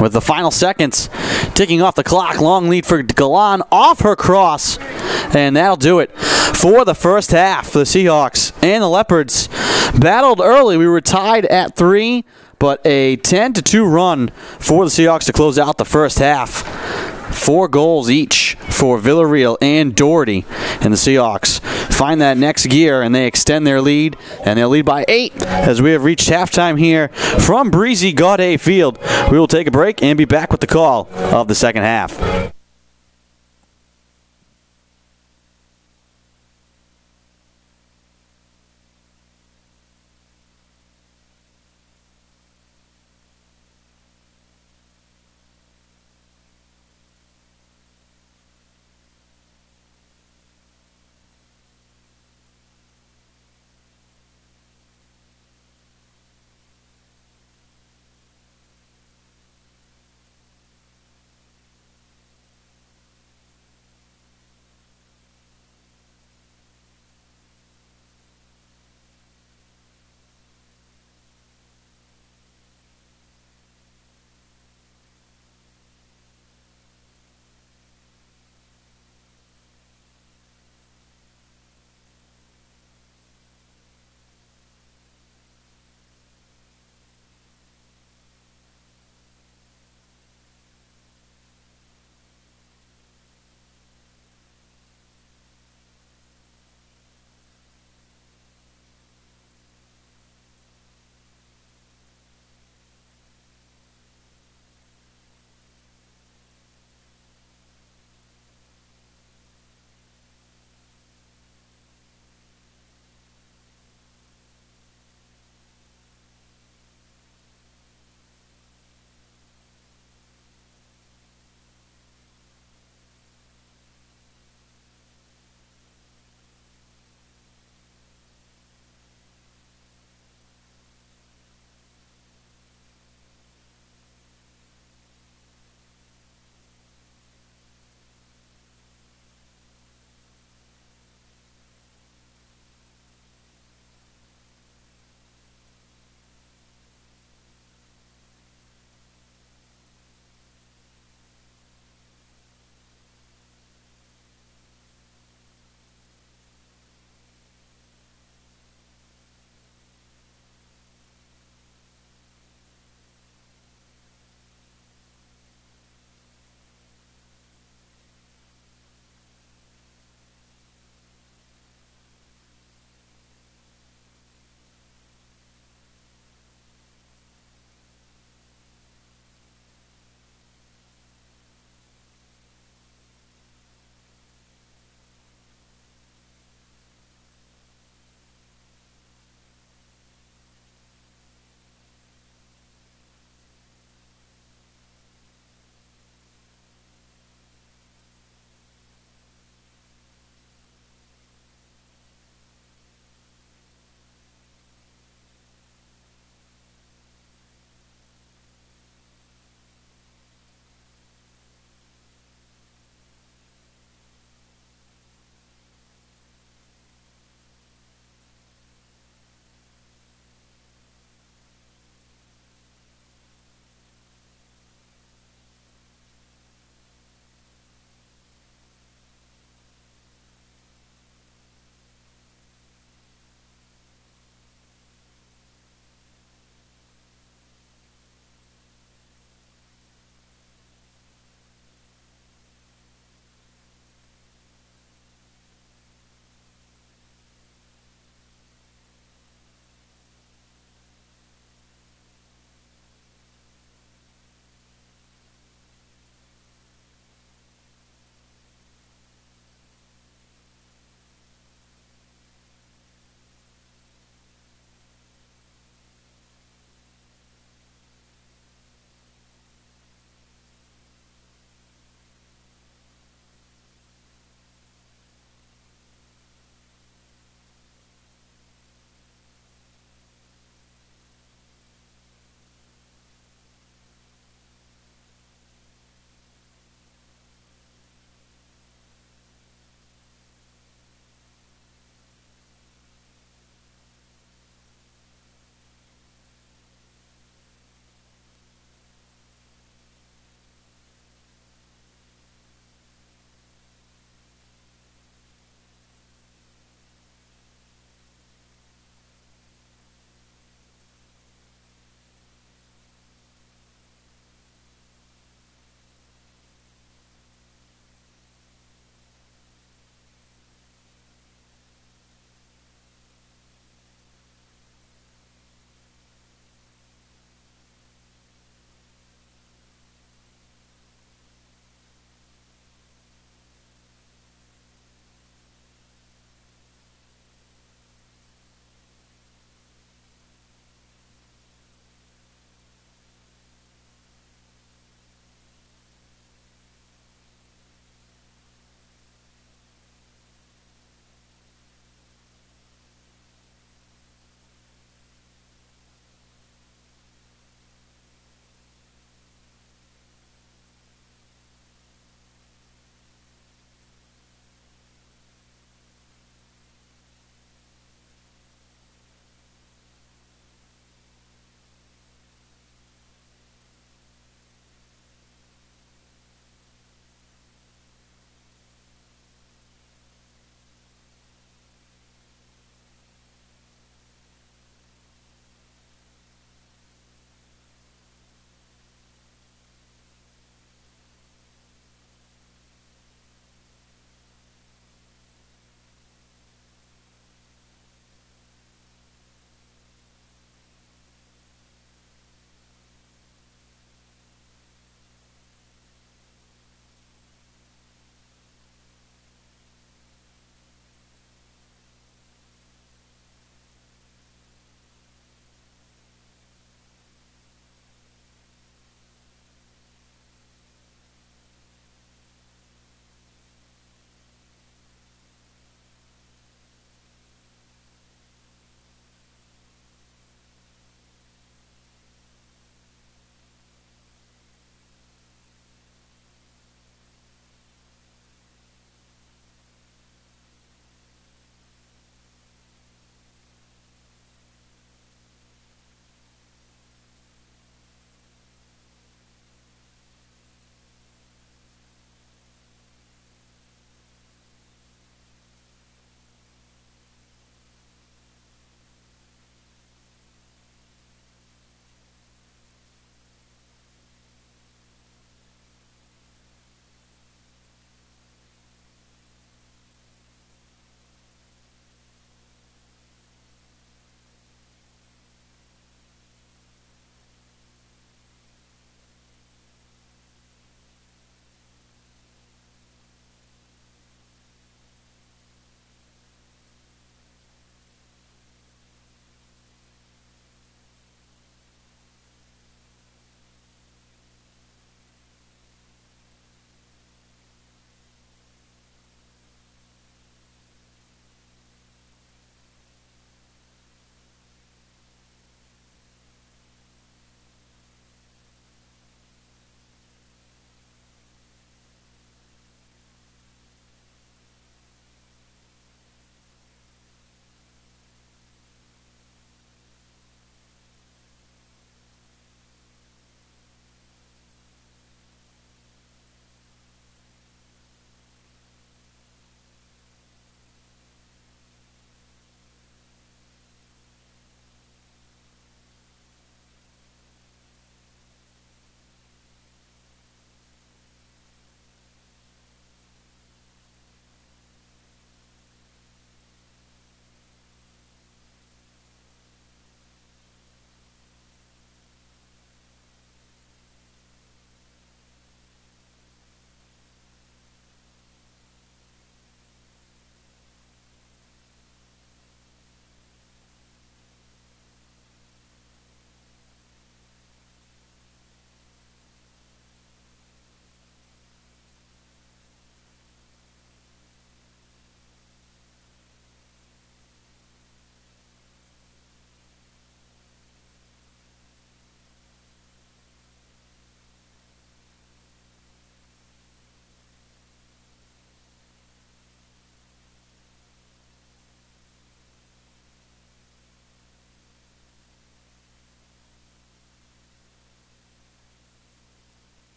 With the final seconds ticking off the clock, long lead for Galan off her cross, and that'll do it for the first half. The Seahawks and the Leopards battled early. We were tied at 3, but a 10-2 run for the Seahawks to close out the first half. 4 goals each for Villarreal and Doherty, and the Seahawks find that next gear, and they extend their lead, and they'll lead by 8 as we have reached halftime here from breezy Gaudet Field. We will take a break and be back with the call of the second half.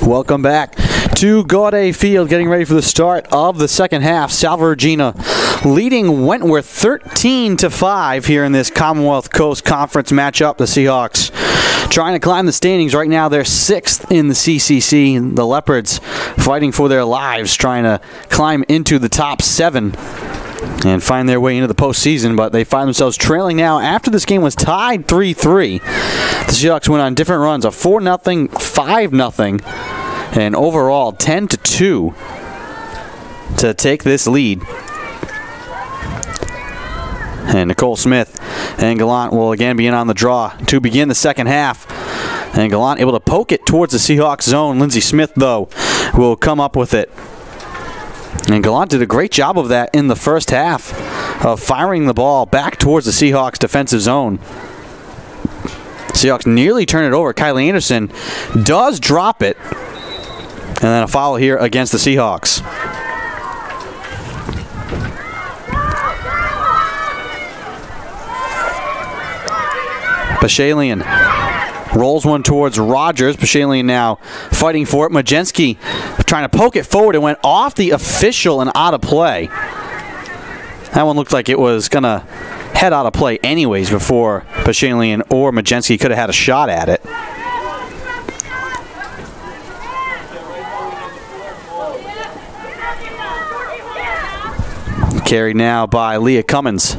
Welcome back to Gaudet Field, getting ready for the start of the second half. Salve Regina leading Wentworth 13-5 here in this Commonwealth Coast Conference matchup. The Seahawks trying to climb the standings right now. They're 6th in the CCC. The Leopards fighting for their lives, trying to climb into the top 7 and find their way into the postseason, but they find themselves trailing now after this game was tied 3-3. The Seahawks went on different runs, a 4-0, 5-0, and overall 10-2 to take this lead. And Nicole Smith and Gallant will again be in on the draw to begin the second half. And Gallant able to poke it towards the Seahawks zone. Lindsey Smith, though, will come up with it. And Gallant did a great job of that in the first half, of firing the ball back towards the Seahawks defensive zone. Seahawks nearly turn it over. Kylie Anderson does drop it. And then a foul here against the Seahawks. Pashalian rolls one towards Rogers. Pashalian now fighting for it. Majensky trying to poke it forward. It went off the official and out of play. That one looked like it was going to head out of play anyways before Pashalian or Majensky could have had a shot at it. Carried now by Leah Cummins.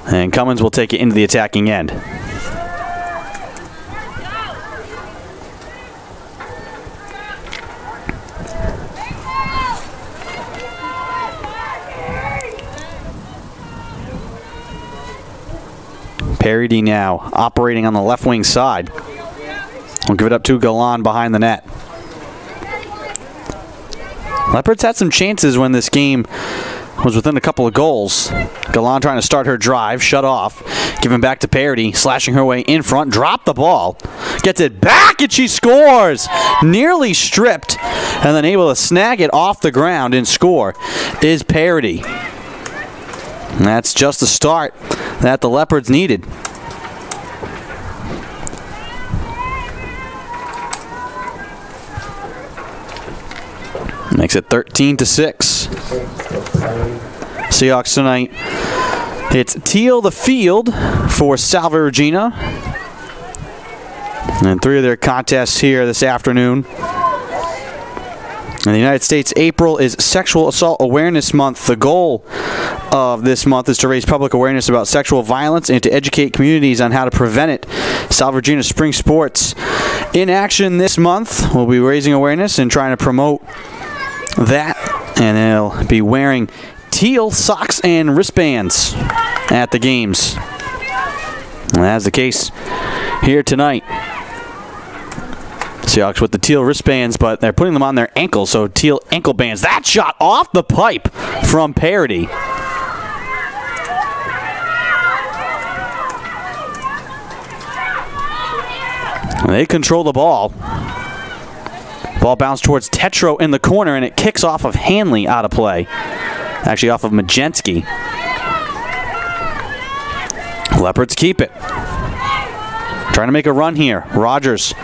And Cummins will take it into the attacking end. Parody now operating on the left wing side. We'll give it up to Galan behind the net. Leopards had some chances when this game was within a couple of goals. Galan trying to start her drive, shut off, giving back to Parody, slashing her way in front, dropped the ball, gets it back, and she scores! Nearly stripped, and then able to snag it off the ground and score is Parody. And that's just the start that the Leopards needed. Makes it 13-6. Seahawks tonight. It's Teal the field for Salve Regina. And 3 of their contests here this afternoon. In the United States, April is Sexual Assault Awareness Month. The goal of this month is to raise public awareness about sexual violence and to educate communities on how to prevent it. Salve Regina Spring Sports in action this month. We'll be raising awareness and trying to promote that. And they'll be wearing teal socks and wristbands at the games. And that's the case here tonight. Seahawks with the teal wristbands, but they're putting them on their ankles, so teal ankle bands. That shot off the pipe from Parody. They control the ball. Ball bounced towards Tetro in the corner, and it kicks off of Hanley out of play. Actually off of Majensky. Leopards keep it. Trying to make a run here. Rogers.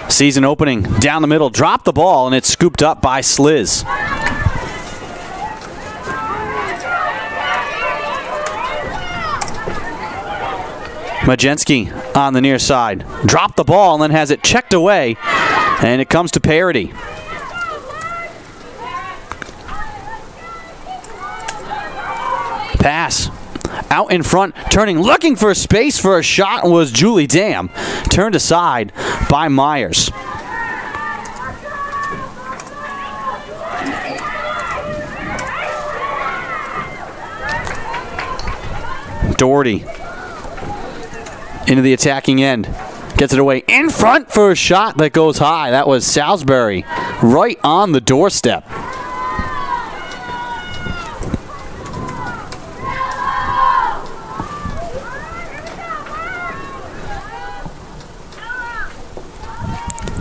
Season opening down the middle, dropped the ball, and it's scooped up by Sliz. Majensky on the near side, dropped the ball and then has it checked away, and it comes to Parody. Pass. Out in front, turning, looking for space for a shot was Julie Dam. Turned aside by Myers. Doherty into the attacking end. Gets it away in front for a shot that goes high. That was Salisbury right on the doorstep.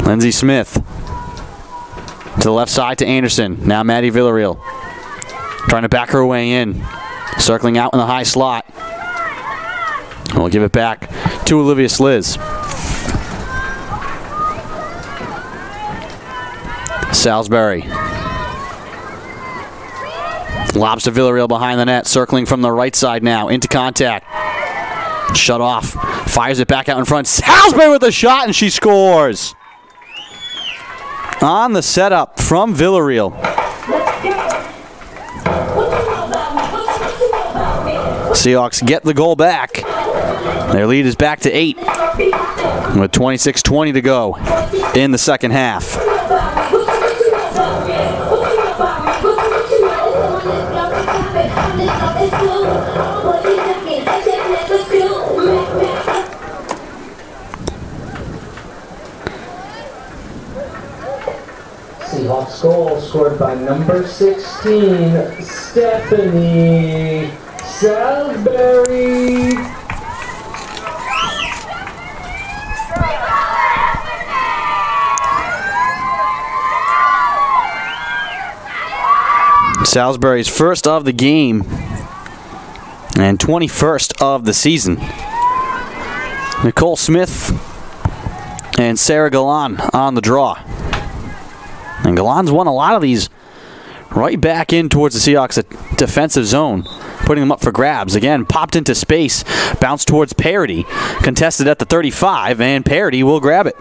Lindsey Smith to the left side to Anderson. Now Maddie Villarreal trying to back her way in. Circling out in the high slot. We'll give it back to Olivia Sliz. Salisbury. Lobs to Villarreal behind the net, circling from the right side now, into contact. Shut off. Fires it back out in front. Salisbury with a shot, and she scores. On the setup from Villarreal. Seahawks get the goal back. Their lead is back to 8 with 26:20 to go in the second half. Seahawks goal scored by number 16, Stephanie Salisbury. Salisbury's first of the game and 21st of the season. Nicole Smith and Sarah Galan on the draw. And Galan's won a lot of these right back in towards the Seahawks defensive zone, putting them up for grabs. Again, popped into space, bounced towards Parity, contested at the 35, and Parity will grab it.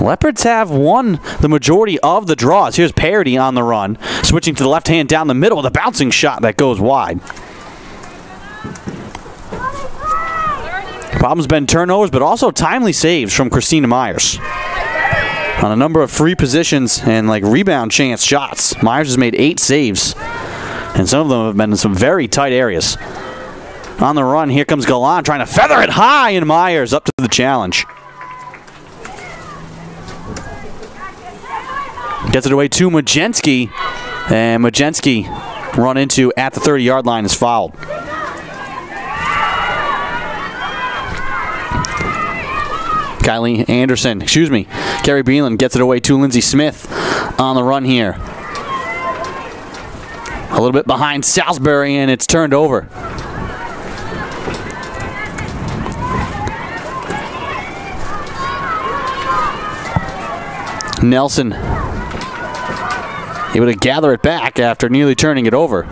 Leopards have won the majority of the draws. Here's Parity on the run, switching to the left hand down the middle with a bouncing shot that goes wide. Problem's been turnovers, but also timely saves from Christina Myers. On a number of free positions and rebound chance shots, Myers has made 8 saves, and some of them have been in some very tight areas. On the run, here comes Galan trying to feather it high, and Myers up to the challenge. Gets it away to Majensky, and Majensky run into at the 30-yard line is fouled. Carrie Beelan gets it away to Lindsay Smith on the run here. A little bit behind Salisbury, and it's turned over. Nelson able to gather it back after nearly turning it over.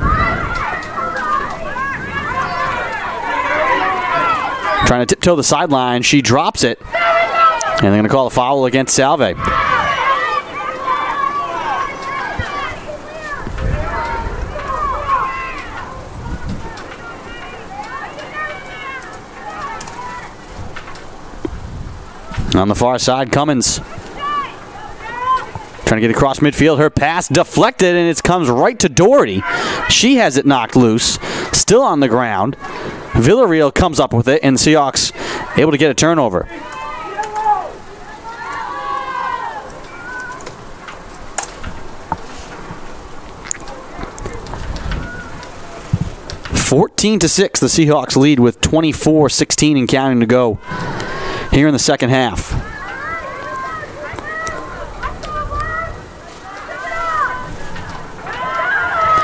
Trying to tiptoe the sideline. She drops it. And they're going to call a foul against Salve. On the far side, Cummins trying to get across midfield. Her pass deflected, and it comes right to Doherty. She has it knocked loose. Still on the ground. Villarreal comes up with it, and the Seahawks able to get a turnover. (14-6), the Seahawks lead with 24-16 and counting to go here in the second half.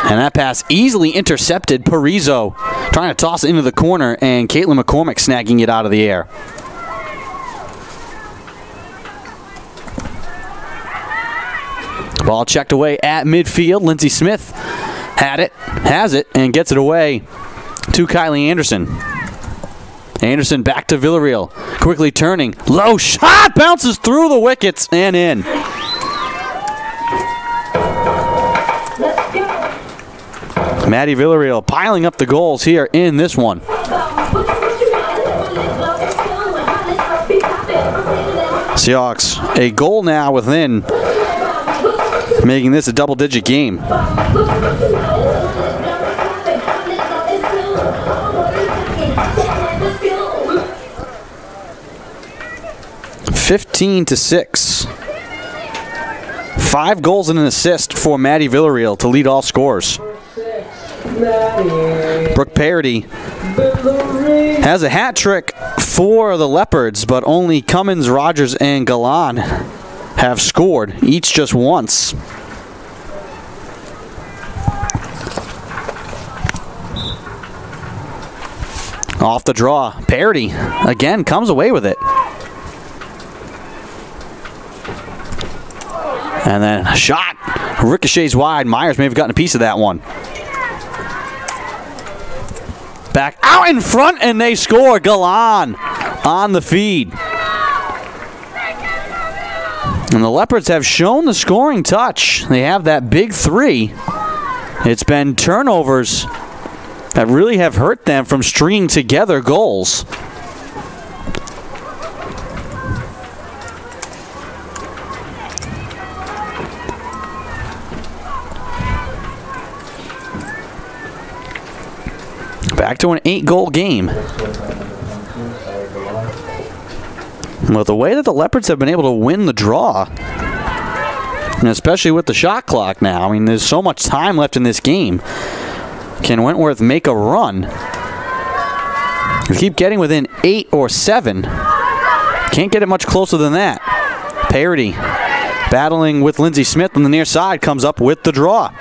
And that pass easily intercepted. Parizo trying to toss it into the corner, and Caitlin McCormick snagging it out of the air. Ball checked away at midfield. Lindsay Smith has it, and gets it away to Kylie Anderson. Anderson back to Villarreal. Quickly turning. Low shot! Bounces through the wickets and in. Maddie Villarreal piling up the goals here in this one. Seahawks a goal now within, making this a double-digit game. 15-6. 5 goals and an assist for Maddie Villarreal to lead all scorers. Brooke Parity has a hat trick for the Leopards, but only Cummins, Rogers, and Galan have scored, each just once. Off the draw, Parity again comes away with it. And then a shot ricochets wide. Myers may have gotten a piece of that one. Back out in front, and they score. Galan on the feed. And the Leopards have shown the scoring touch. They have that big three. It's been turnovers that really have hurt them from stringing together goals. Back to an 8-goal game. Well, the way that the Leopards have been able to win the draw, and especially with the shot clock now, I mean, there's so much time left in this game. Can Wentworth make a run? They keep getting within 8 or 7. Can't get it much closer than that. Parity battling with Lindsey Smith on the near side comes up with the draw.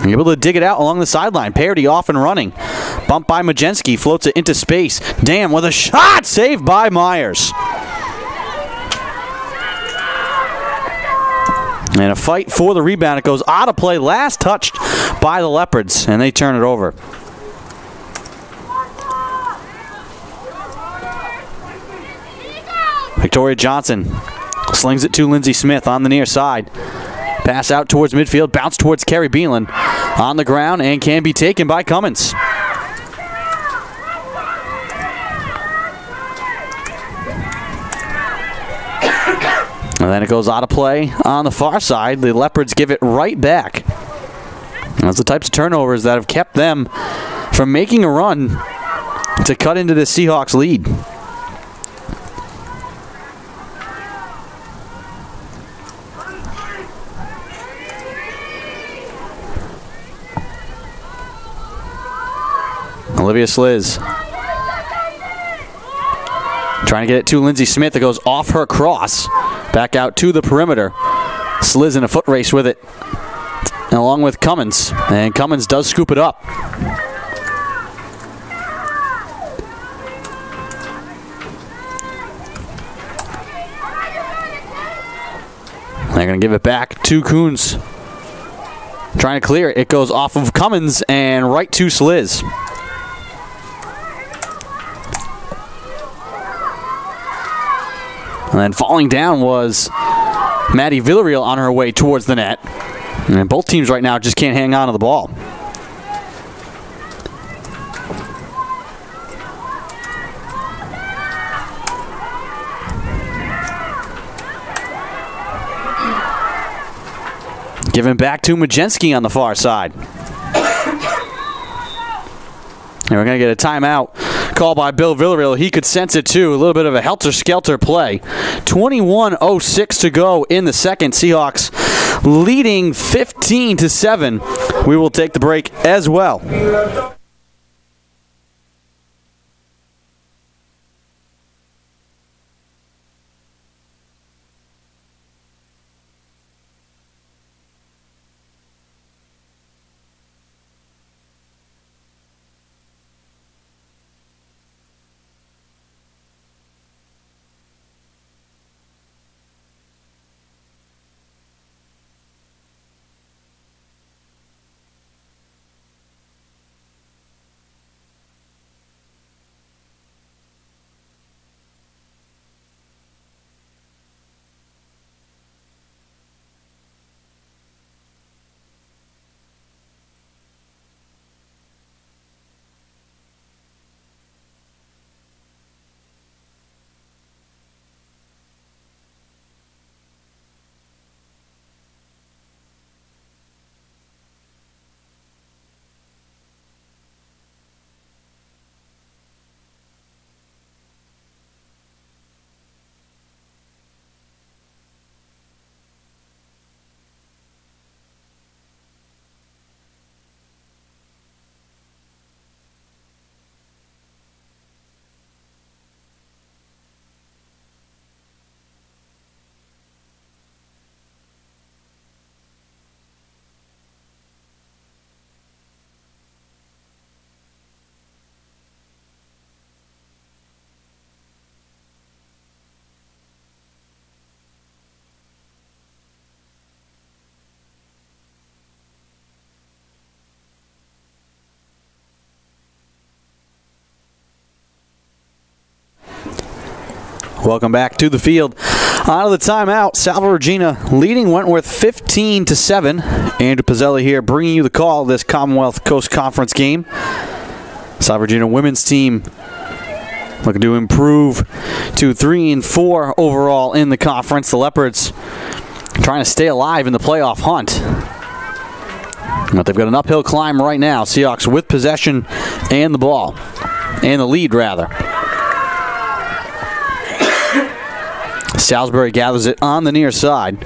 Able to dig it out along the sideline. Parity off and running. Bumped by Majensky. Floats it into space. Dam with a shot. Saved by Myers. And a fight for the rebound. It goes out of play. Last touched by the Leopards. And they turn it over. Victoria Johnson slings it to Lindsey Smith on the near side. Pass out towards midfield, bounce towards Kerry Beelan on the ground, and can be taken by Cummins. And then it goes out of play on the far side. The Leopards give it right back. And that's the types of turnovers that have kept them from making a run to cut into the Seahawks lead. Olivia Sliz trying to get it to Lindsey Smith. It goes off her cross. Back out to the perimeter. Sliz in a foot race with it, along with Cummins. And Cummins does scoop it up. They're going to give it back to Coons. Trying to clear it. It goes off of Cummins and right to Sliz. And then falling down was Maddie Villarreal on her way towards the net. And both teams right now just can't hang on to the ball. Given back to Majensky on the far side. And we're going to get a timeout called by Bill Villarreal. He could sense it too. A little bit of a helter-skelter play. 21:06 to go in the second. Seahawks leading 15-7. We will take the break as well. Welcome back to the field. On to the timeout. Salve Regina leading Wentworth 15-7. Andrew Pizzelli here bringing you the call of this Commonwealth Coast Conference game. Salve Regina women's team looking to improve to 3-4 overall in the conference. The Leopards trying to stay alive in the playoff hunt. But they've got an uphill climb right now. Seahawks with possession and the ball. And the lead, rather. Salisbury gathers it on the near side.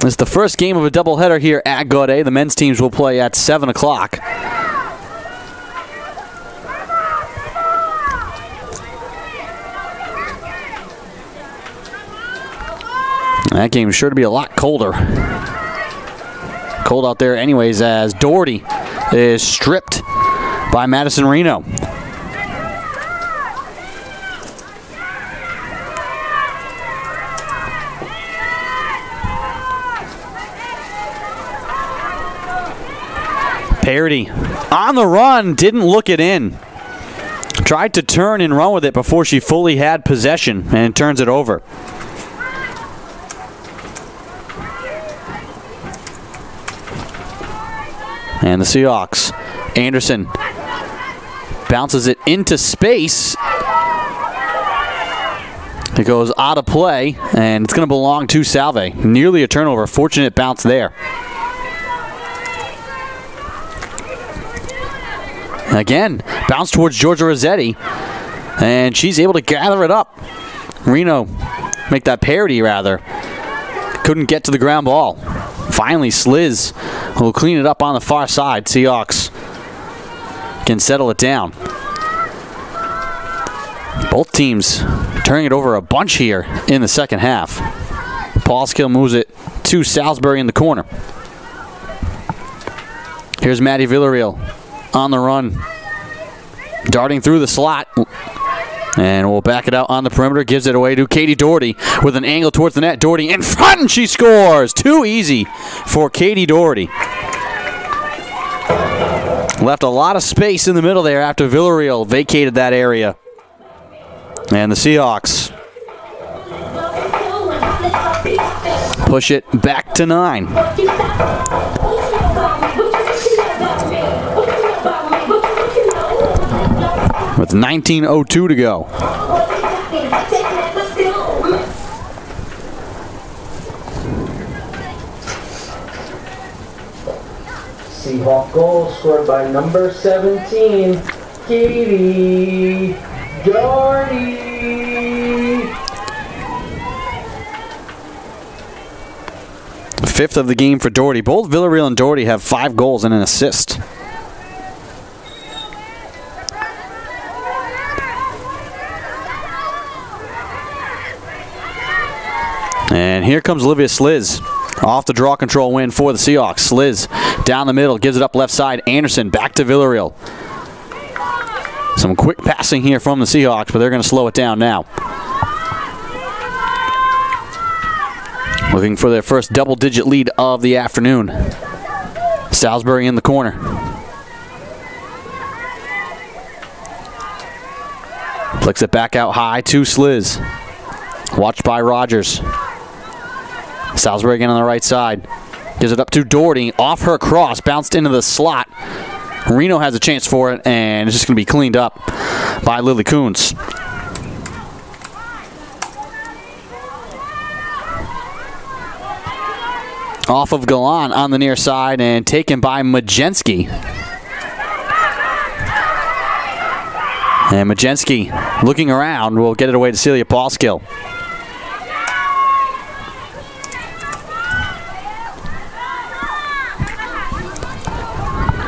This is the first game of a doubleheader here at Gaudet. The men's teams will play at 7 o'clock. That game is sure to be a lot colder. Cold out there anyways, as Doherty is stripped by Madison Reno. Parody on the run, didn't look it in. Tried to turn and run with it before she fully had possession, and turns it over. And the Seahawks. Anderson bounces it into space. It goes out of play, and it's going to belong to Salve. Nearly a turnover. Fortunate bounce there. Again, bounce towards Georgia Rossetti, and she's able to gather it up. Reno, make that parody rather. Couldn't get to the ground ball. Finally, Sliz will clean it up on the far side. Seahawks can settle it down. Both teams turning it over a bunch here in the second half. Paulskill moves it to Salisbury in the corner. Here's Maddie Villarreal on the run, darting through the slot, and we'll back it out on the perimeter. Gives it away to Katie Doherty with an angle towards the net. Doherty in front, and she scores. Too easy for Katie Doherty. Left a lot of space in the middle there after Villarreal vacated that area. And the Seahawks push it back to 9. With 19:02 to go. Seahawk goal scored by number 17, Katie Doherty. Fifth of the game for Doherty. Both Villarreal and Doherty have 5 goals and an assist. And here comes Olivia Sliz. Off the draw control win for the Seahawks. Sliz down the middle, gives it up left side. Anderson back to Villarreal. Some quick passing here from the Seahawks, but they're going to slow it down now. Looking for their first double-digit lead of the afternoon. Salisbury in the corner. Flicks it back out high to Sliz. Watched by Rogers. Salisbury again on the right side. Gives it up to Doherty. Off her cross. Bounced into the slot. Reno has a chance for it, and it's just going to be cleaned up by Lily Coons. Off of Galan on the near side and taken by Majensky. And Majensky looking around will get it away to Celia Paulskill.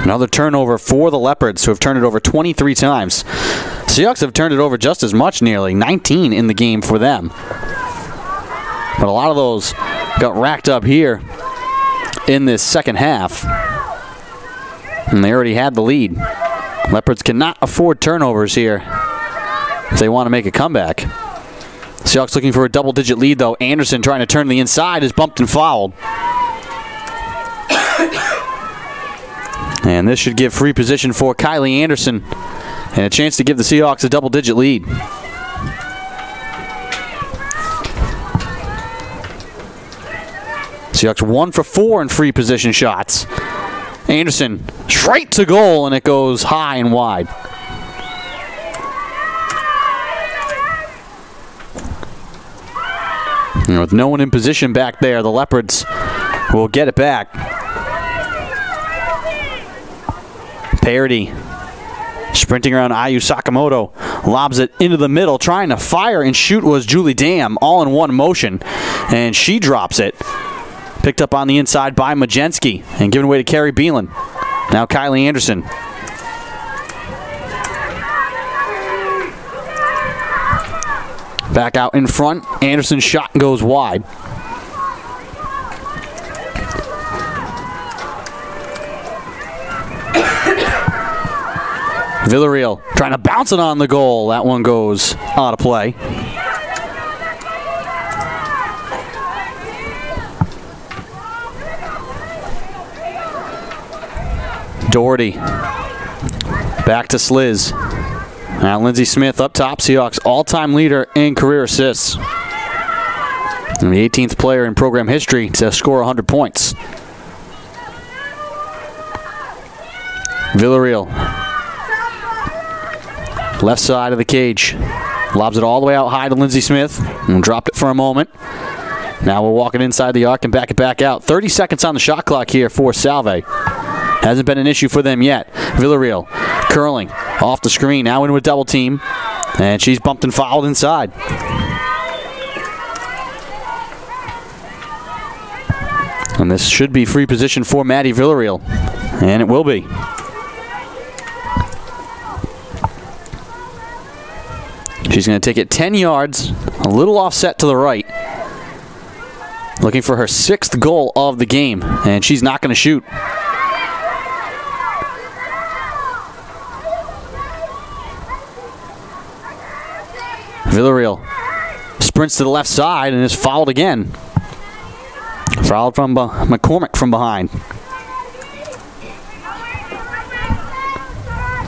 Another turnover for the Leopards, who have turned it over 23 times. Seahawks have turned it over just as much, nearly 19 in the game for them. But a lot of those got racked up here in this second half. And they already had the lead. Leopards cannot afford turnovers here if they want to make a comeback. Seahawks looking for a double-digit lead, though. Anderson trying to turn the inside is bumped and fouled. And this should give free position for Kylie Anderson and a chance to give the Seahawks a double-digit lead. Seahawks 1 for 4 in free position shots. Anderson straight to goal, and it goes high and wide. And with no one in position back there, the Leopards will get it back. Parody sprinting around Ayu Sakamoto, lobs it into the middle, trying to fire and shoot was Julie Dam, all in one motion, and she drops it. Picked up on the inside by Majensky and given away to Carrie Beelan. Now Kylie Anderson. Back out in front. Anderson's shot goes wide. Villarreal trying to bounce it on the goal. That one goes out of play. Doherty. Back to Sliz. Now Lindsey Smith up top. Seahawks all-time leader in career assists. And the 18th player in program history to score 100 points. Villarreal. Left side of the cage. Lobs it all the way out high to Lindsey Smith. And dropped it for a moment. Now we're walking inside the arc and back it back out. 30 seconds on the shot clock here for Salve. Hasn't been an issue for them yet. Villarreal curling off the screen. Now into a double team. And she's bumped and fouled inside. And this should be free position for Maddie Villarreal. And it will be. She's going to take it 10 yards, a little offset to the right. Looking for her 6th goal of the game, and she's not going to shoot. Villarreal sprints to the left side and is fouled again. Fouled from McCormick from behind.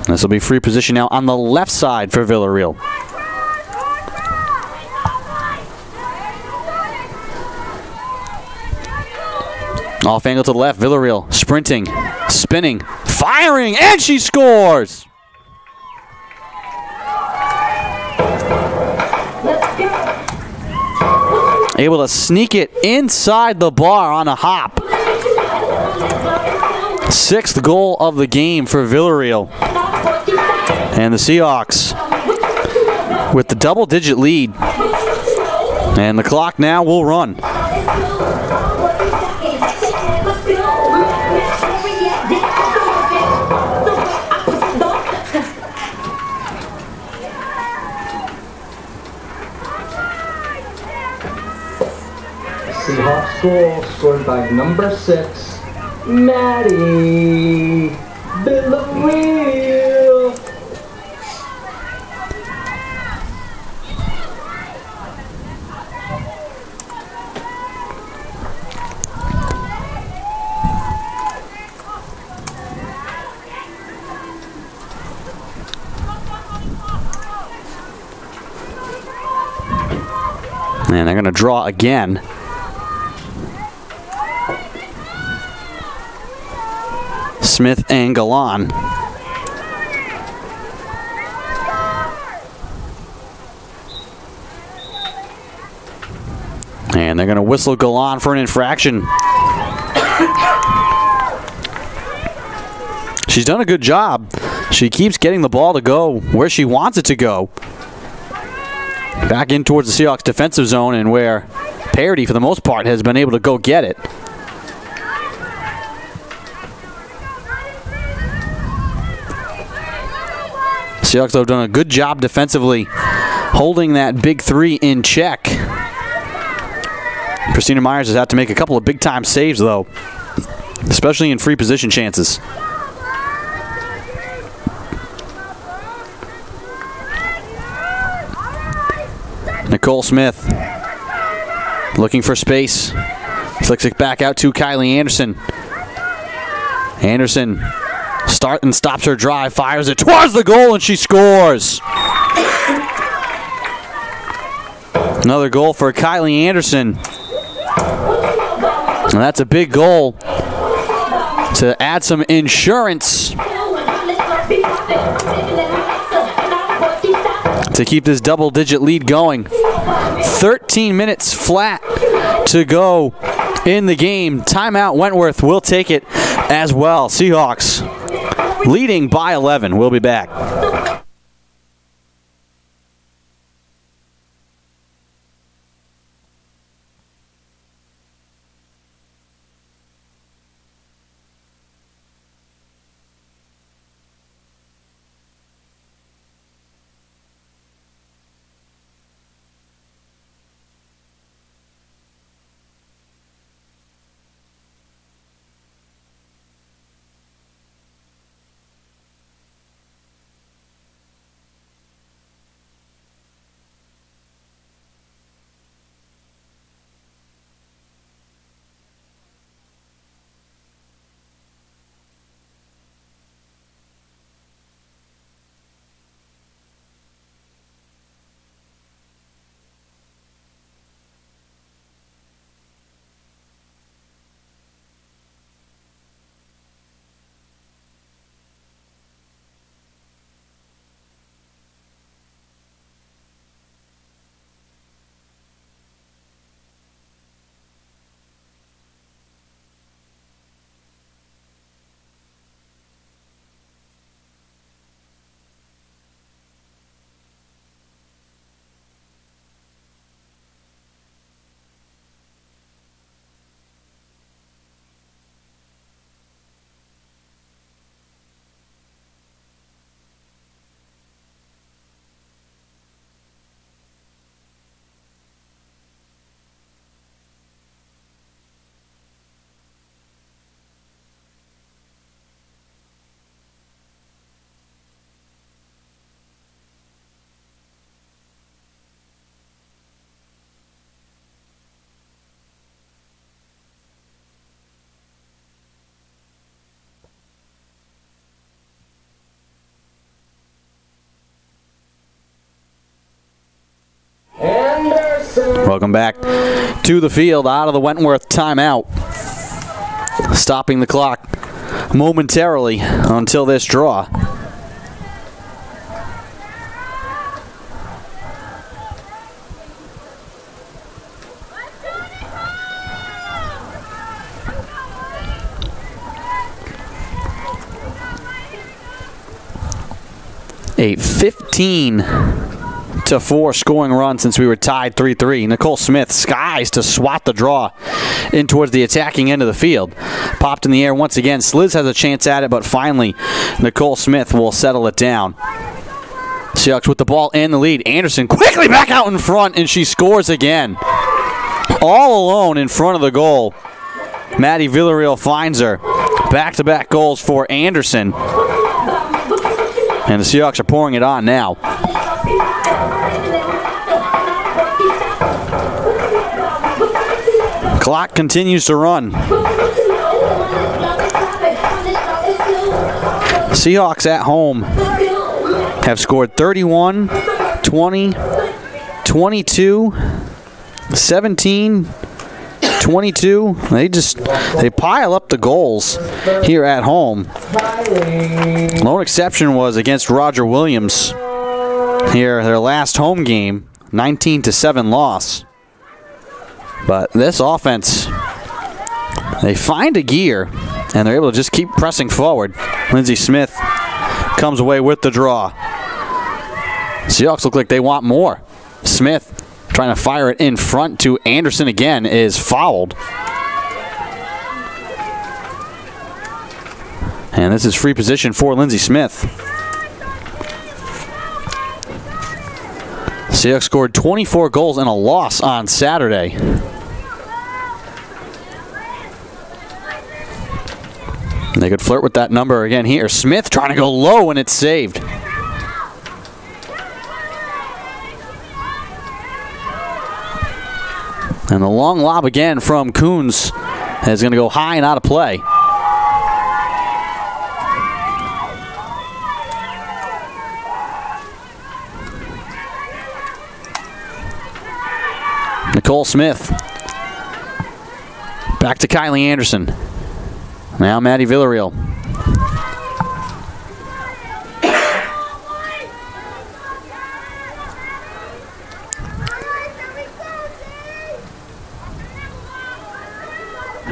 This will be free position now on the left side for Villarreal. Off angle to the left, Villarreal sprinting, spinning, firing, and she scores! Able to sneak it inside the bar on a hop. 6th goal of the game for Villarreal. And the Seahawks with the double-digit lead. And the clock now will run. Seahawks goal scored by number 6, Maddie Villarreal. And they're going to draw again. Smith and Galan. And they're going to whistle Galan for an infraction. She's done a good job. She keeps getting the ball to go where she wants it to go. Back in towards the Seahawks defensive zone, and where Parody, for the most part, has been able to go get it. Seahawks have done a good job defensively holding that big 3 in check. Christina Myers has had to make a couple of big-time saves, though, especially in free position chances. Nicole Smith looking for space. Flicks it back out to Kylie Anderson. Anderson stops her drive, fires it towards the goal, and she scores. Another goal for Kylie Anderson. And that's a big goal to add some insurance to keep this double-digit lead going. 13 minutes flat to go in the game. Timeout. Wentworth will take it as well. Seahawks leading by 11. We'll be back. Welcome back to the field out of the Wentworth timeout. Stopping the clock momentarily until this draw. A 15-4 scoring run since we were tied 3-3. Nicole Smith skies to swat the draw in towards the attacking end of the field. Popped in the air once again. Sliz has a chance at it, but finally Nicole Smith will settle it down. Seahawks with the ball and the lead. Anderson quickly back out in front, and she scores again. All alone in front of the goal. Maddie Villarreal finds her. Back-to-back goals for Anderson. And the Seahawks are pouring it on now. Clock continues to run. Seahawks at home have scored 31, 20, 22, 17, 22. They pile up the goals here at home. Lone exception was against Roger Williams here, their last home game, 19-7 loss. But this offense, they find a gear, and they're able to just keep pressing forward. Lindsey Smith comes away with the draw. Seahawks look like they want more. Smith trying to fire it in front to Anderson again is fouled. And this is free position for Lindsey Smith. Seahawks scored 24 goals and a loss on Saturday. They could flirt with that number again here. Smith trying to go low, and it's saved. And the long lob again from Coons is going to go high and out of play. Nicole Smith Back to Kylie Anderson. Now Maddie Villarreal.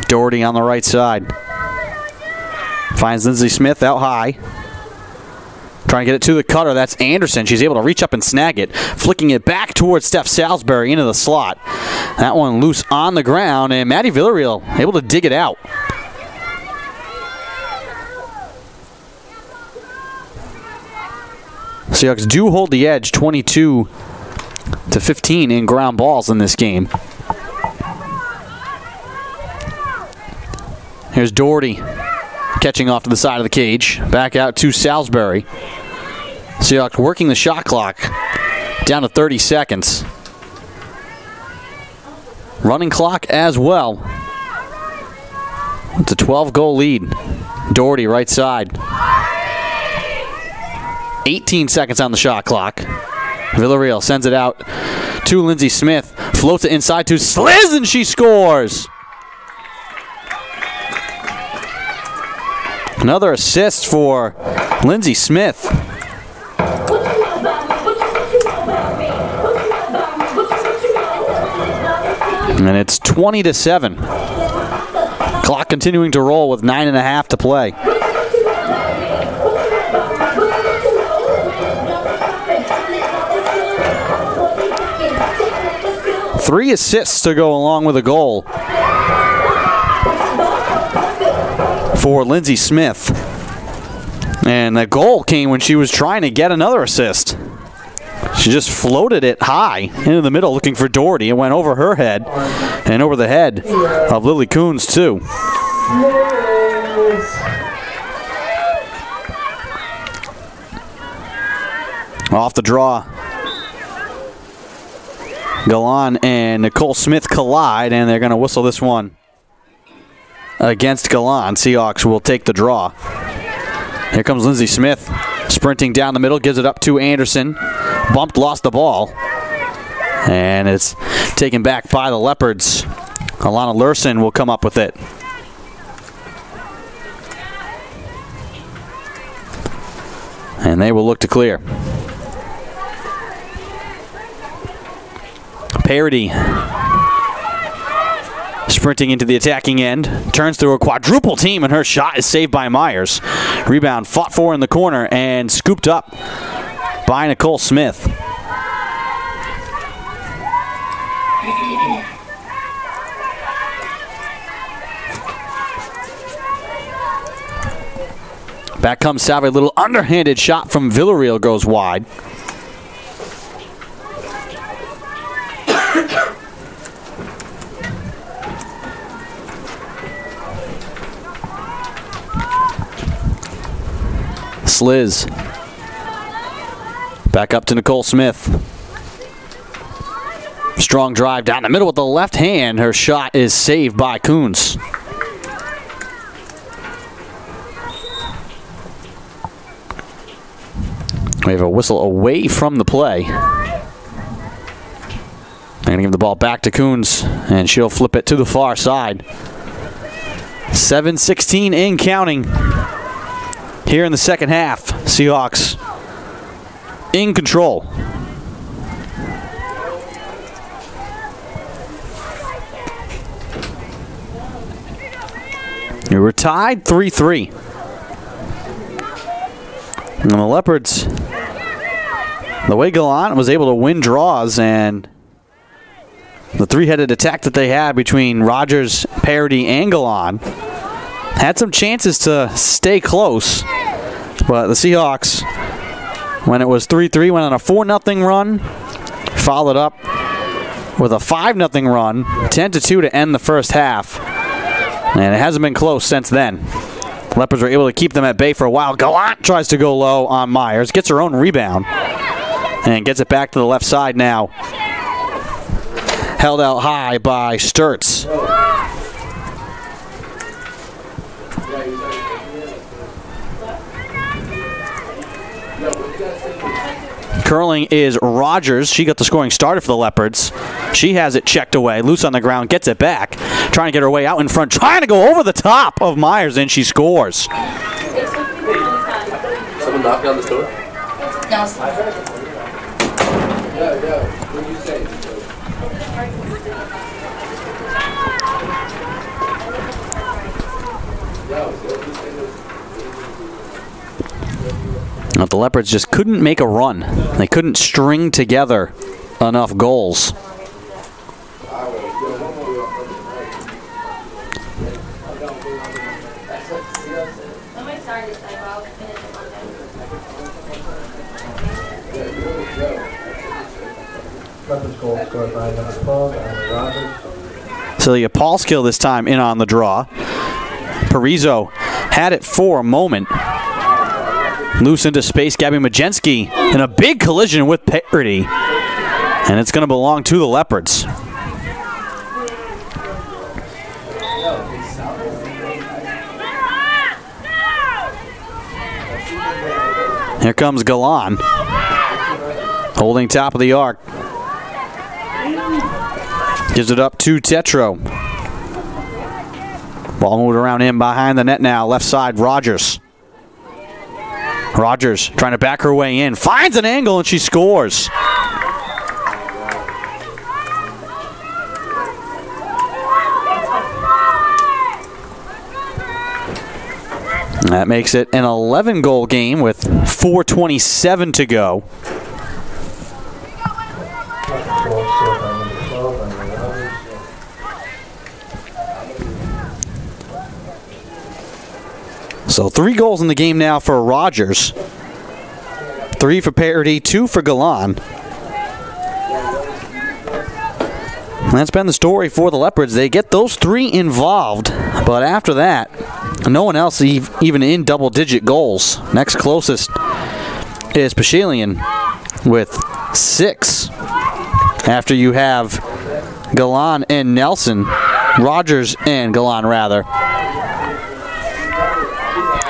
Doherty on the right side. Finds Lindsay Smith out high. Trying to get it to the cutter. That's Anderson. She's able to reach up and snag it. Flicking it back towards Steph Salisbury into the slot. That one loose on the ground, and Maddie Villarreal able to dig it out. Seahawks do hold the edge 22-15 in ground balls in this game. Here's Doherty catching off to the side of the cage. Back out to Salisbury. Seahawks working the shot clock down to 30 seconds. Running clock as well. It's a 12-goal lead. Doherty right side. 18 seconds on the shot clock. Villarreal sends it out to Lindsay Smith. Floats it inside to Sliz, and she scores! Another assist for Lindsay Smith. And it's 20-7. Clock continuing to roll with 9.5 to play. Three assists to go along with a goal for Lindsay Smith. And the goal came when she was trying to get another assist. She just floated it high into the middle looking for Doherty. It went over her head and over the head of Lily Coons too. Off the draw. Galan and Nicole Smith collide, and they're going to whistle this one against Galan. Seahawks will take the draw. Here comes Lindsay Smith, sprinting down the middle, gives it up to Anderson. Bumped, lost the ball. And it's taken back by the Leopards. Alana Lurson will come up with it. And they will look to clear. Parody sprinting into the attacking end, turns through a quadruple team, and her shot is saved by Myers. Rebound fought for in the corner and scooped up by Nicole Smith. Back comes Salve. A little underhanded shot from Villarreal goes wide. Sliz. Back up to Nicole Smith. Strong drive down the middle with the left hand. Her shot is saved by Coons. We have a whistle away from the play. They're going to give the ball back to Coons, and she'll flip it to the far side. 7:16 in counting. Here in the second half, Seahawks in control. We were tied 3-3. And the Leopards, the way Gallant was able to win draws and the three-headed attack that they had between Rogers, Parody, and Gallant had some chances to stay close. But the Seahawks, when it was 3-3, went on a 4-0 run, followed up with a 5-0 run, 10-2 to end the first half. And it hasn't been close since then. Leopards were able to keep them at bay for a while. Gallant tries to go low on Myers, gets her own rebound, and gets it back to the left side now. Held out high by Sturts. Curling is Rogers. She got the scoring started for the Leopards. She has it checked away. Loose on the ground. Gets it back. trying to get her way out in front, trying to go over the top of Myers, and she scores. Someone knocking on the door? No. What do you say? But the Leopards just couldn't make a run. They couldn't string together enough goals. Celia Paulskill this time in on the draw. Parizo had it for a moment. Loose into space, Gabby Majensky in a big collision with Parity. And it's going to belong to the Leopards. Here comes Galan. Holding top of the arc. Gives it up to Tetro. Ball moved around him behind the net now. Left side, Rogers. Rogers trying to back her way in. Finds an angle and she scores. That makes it an 11-goal game with 4:27 to go. So 3 goals in the game now for Rogers. 3 for Parity, 2 for Galan. That's been the story for the Leopards. They get those 3 involved, but after that, no one else even in double-digit goals. Next closest is Pashilian with 6. After you have Galan and Nelson, Rogers and Galan rather,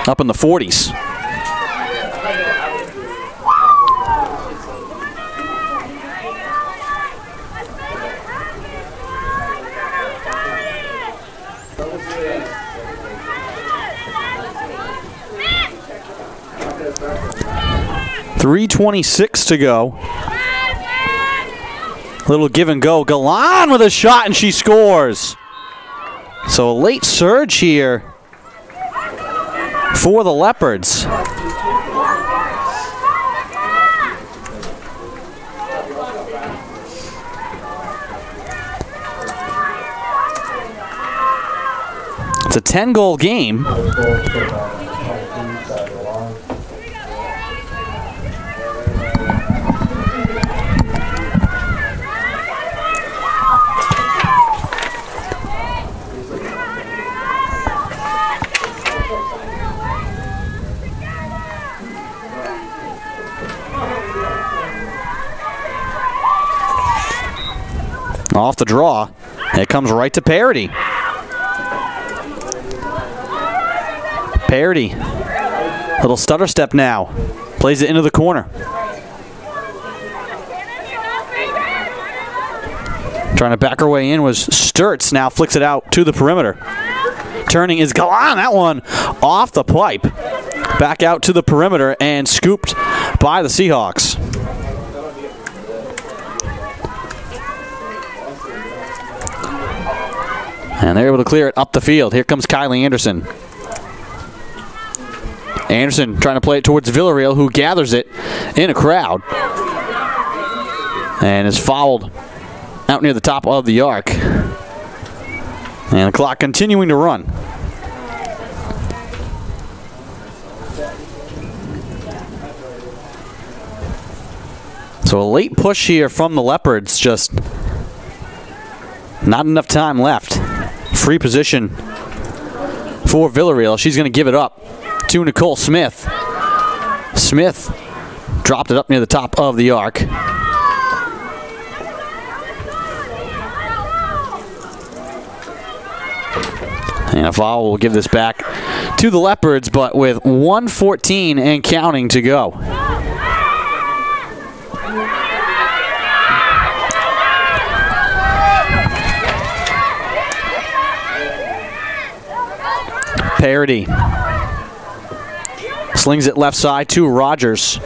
up in the 40s. .326 to go. Little give and go. Galan with a shot and she scores. So a late surge here for the Leopards. It's a 10-goal game. Off the draw, it comes right to Parity. Parity, little stutter step now, plays it into the corner. Trying to back her way in was Sturts, now flicks it out to the perimeter. Turning is Galan, that one off the pipe. Back out to the perimeter and scooped by the Seahawks. And they're able to clear it up the field. Here comes Kylie Anderson. Anderson trying to play it towards Villarreal, who gathers it in a crowd. And is fouled out near the top of the arc. And the clock continuing to run. So a late push here from the Leopards, just not enough time left. Free position for Villarreal. She's going to give it up to Nicole Smith. Smith dropped it up near the top of the arc. And a foul will give this back to the Leopards, but with 1:14 and counting to go. Parody slings it left side to Rogers.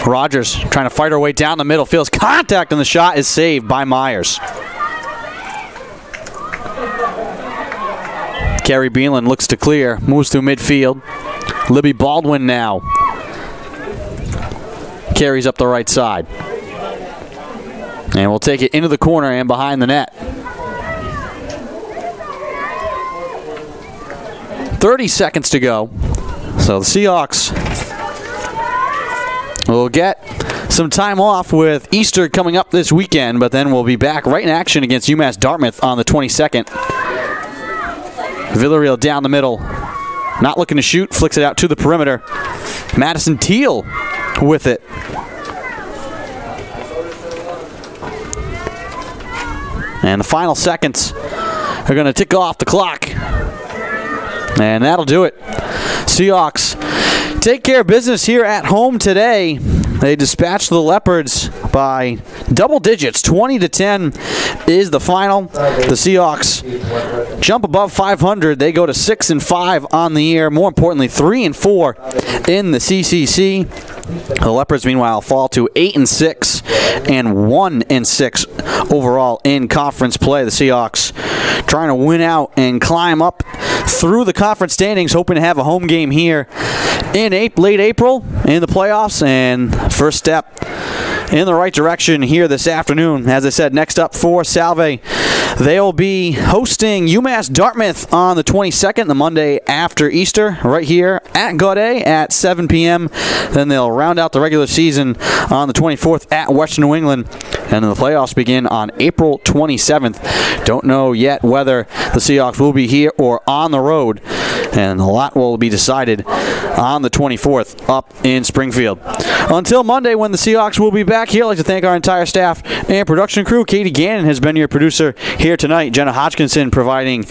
Rogers trying to fight her way down the middle. Feels contact, and the shot is saved by Myers. Carrie Beelan looks to clear. Moves through midfield. Libby Baldwin now. Carries up the right side. And we'll take it into the corner and behind the net. 30 seconds to go. So the Seahawks will get some time off with Easter coming up this weekend, but then we'll be back right in action against UMass Dartmouth on the 22nd. Villarreal down the middle. Not looking to shoot. Flicks it out to the perimeter. Madison Teal with it. And the final seconds are going to tick off the clock. And that'll do it. Seahawks take care of business here at home today. They dispatched the Leopards by double digits. 20-10 is the final. The Seahawks jump above 500. They go to 6-5 on the year. More importantly, 3-4 in the CCC. The Leopards, meanwhile, fall to 8-6 and 1-6 overall in conference play. The Seahawks trying to win out and climb up through the conference standings, hoping to have a home game here in late April in the playoffs, and first step in the right direction here this afternoon. As I said, next up for Salve, they'll be hosting UMass Dartmouth on the 22nd, the Monday after Easter, right here at Gaudet at 7 p.m. Then they'll round out the regular season on the 24th at Western New England, and the playoffs begin on April 27th. Don't know yet whether the Seahawks will be here or on the road, and a lot will be decided on the 24th up in Springfield. Until Monday, when the Seahawks will be back here, I'd like to thank our entire staff and production crew. Katie Gannon has been your producer here tonight. Jenna Hodgkinson providing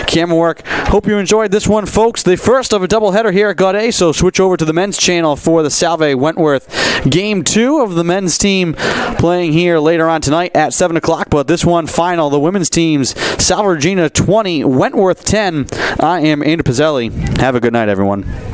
camera work. Hope you enjoyed this one, folks. The first of a doubleheader here at Gaudet, so switch over to the men's channel for the Salve Wentworth Game 2 of the men's team playing here later on tonight at 7 o'clock. But this one final, the women's teams, Salve Regina 20, Wentworth 10. I am Andrew Pizzelli. Have a good night, everyone.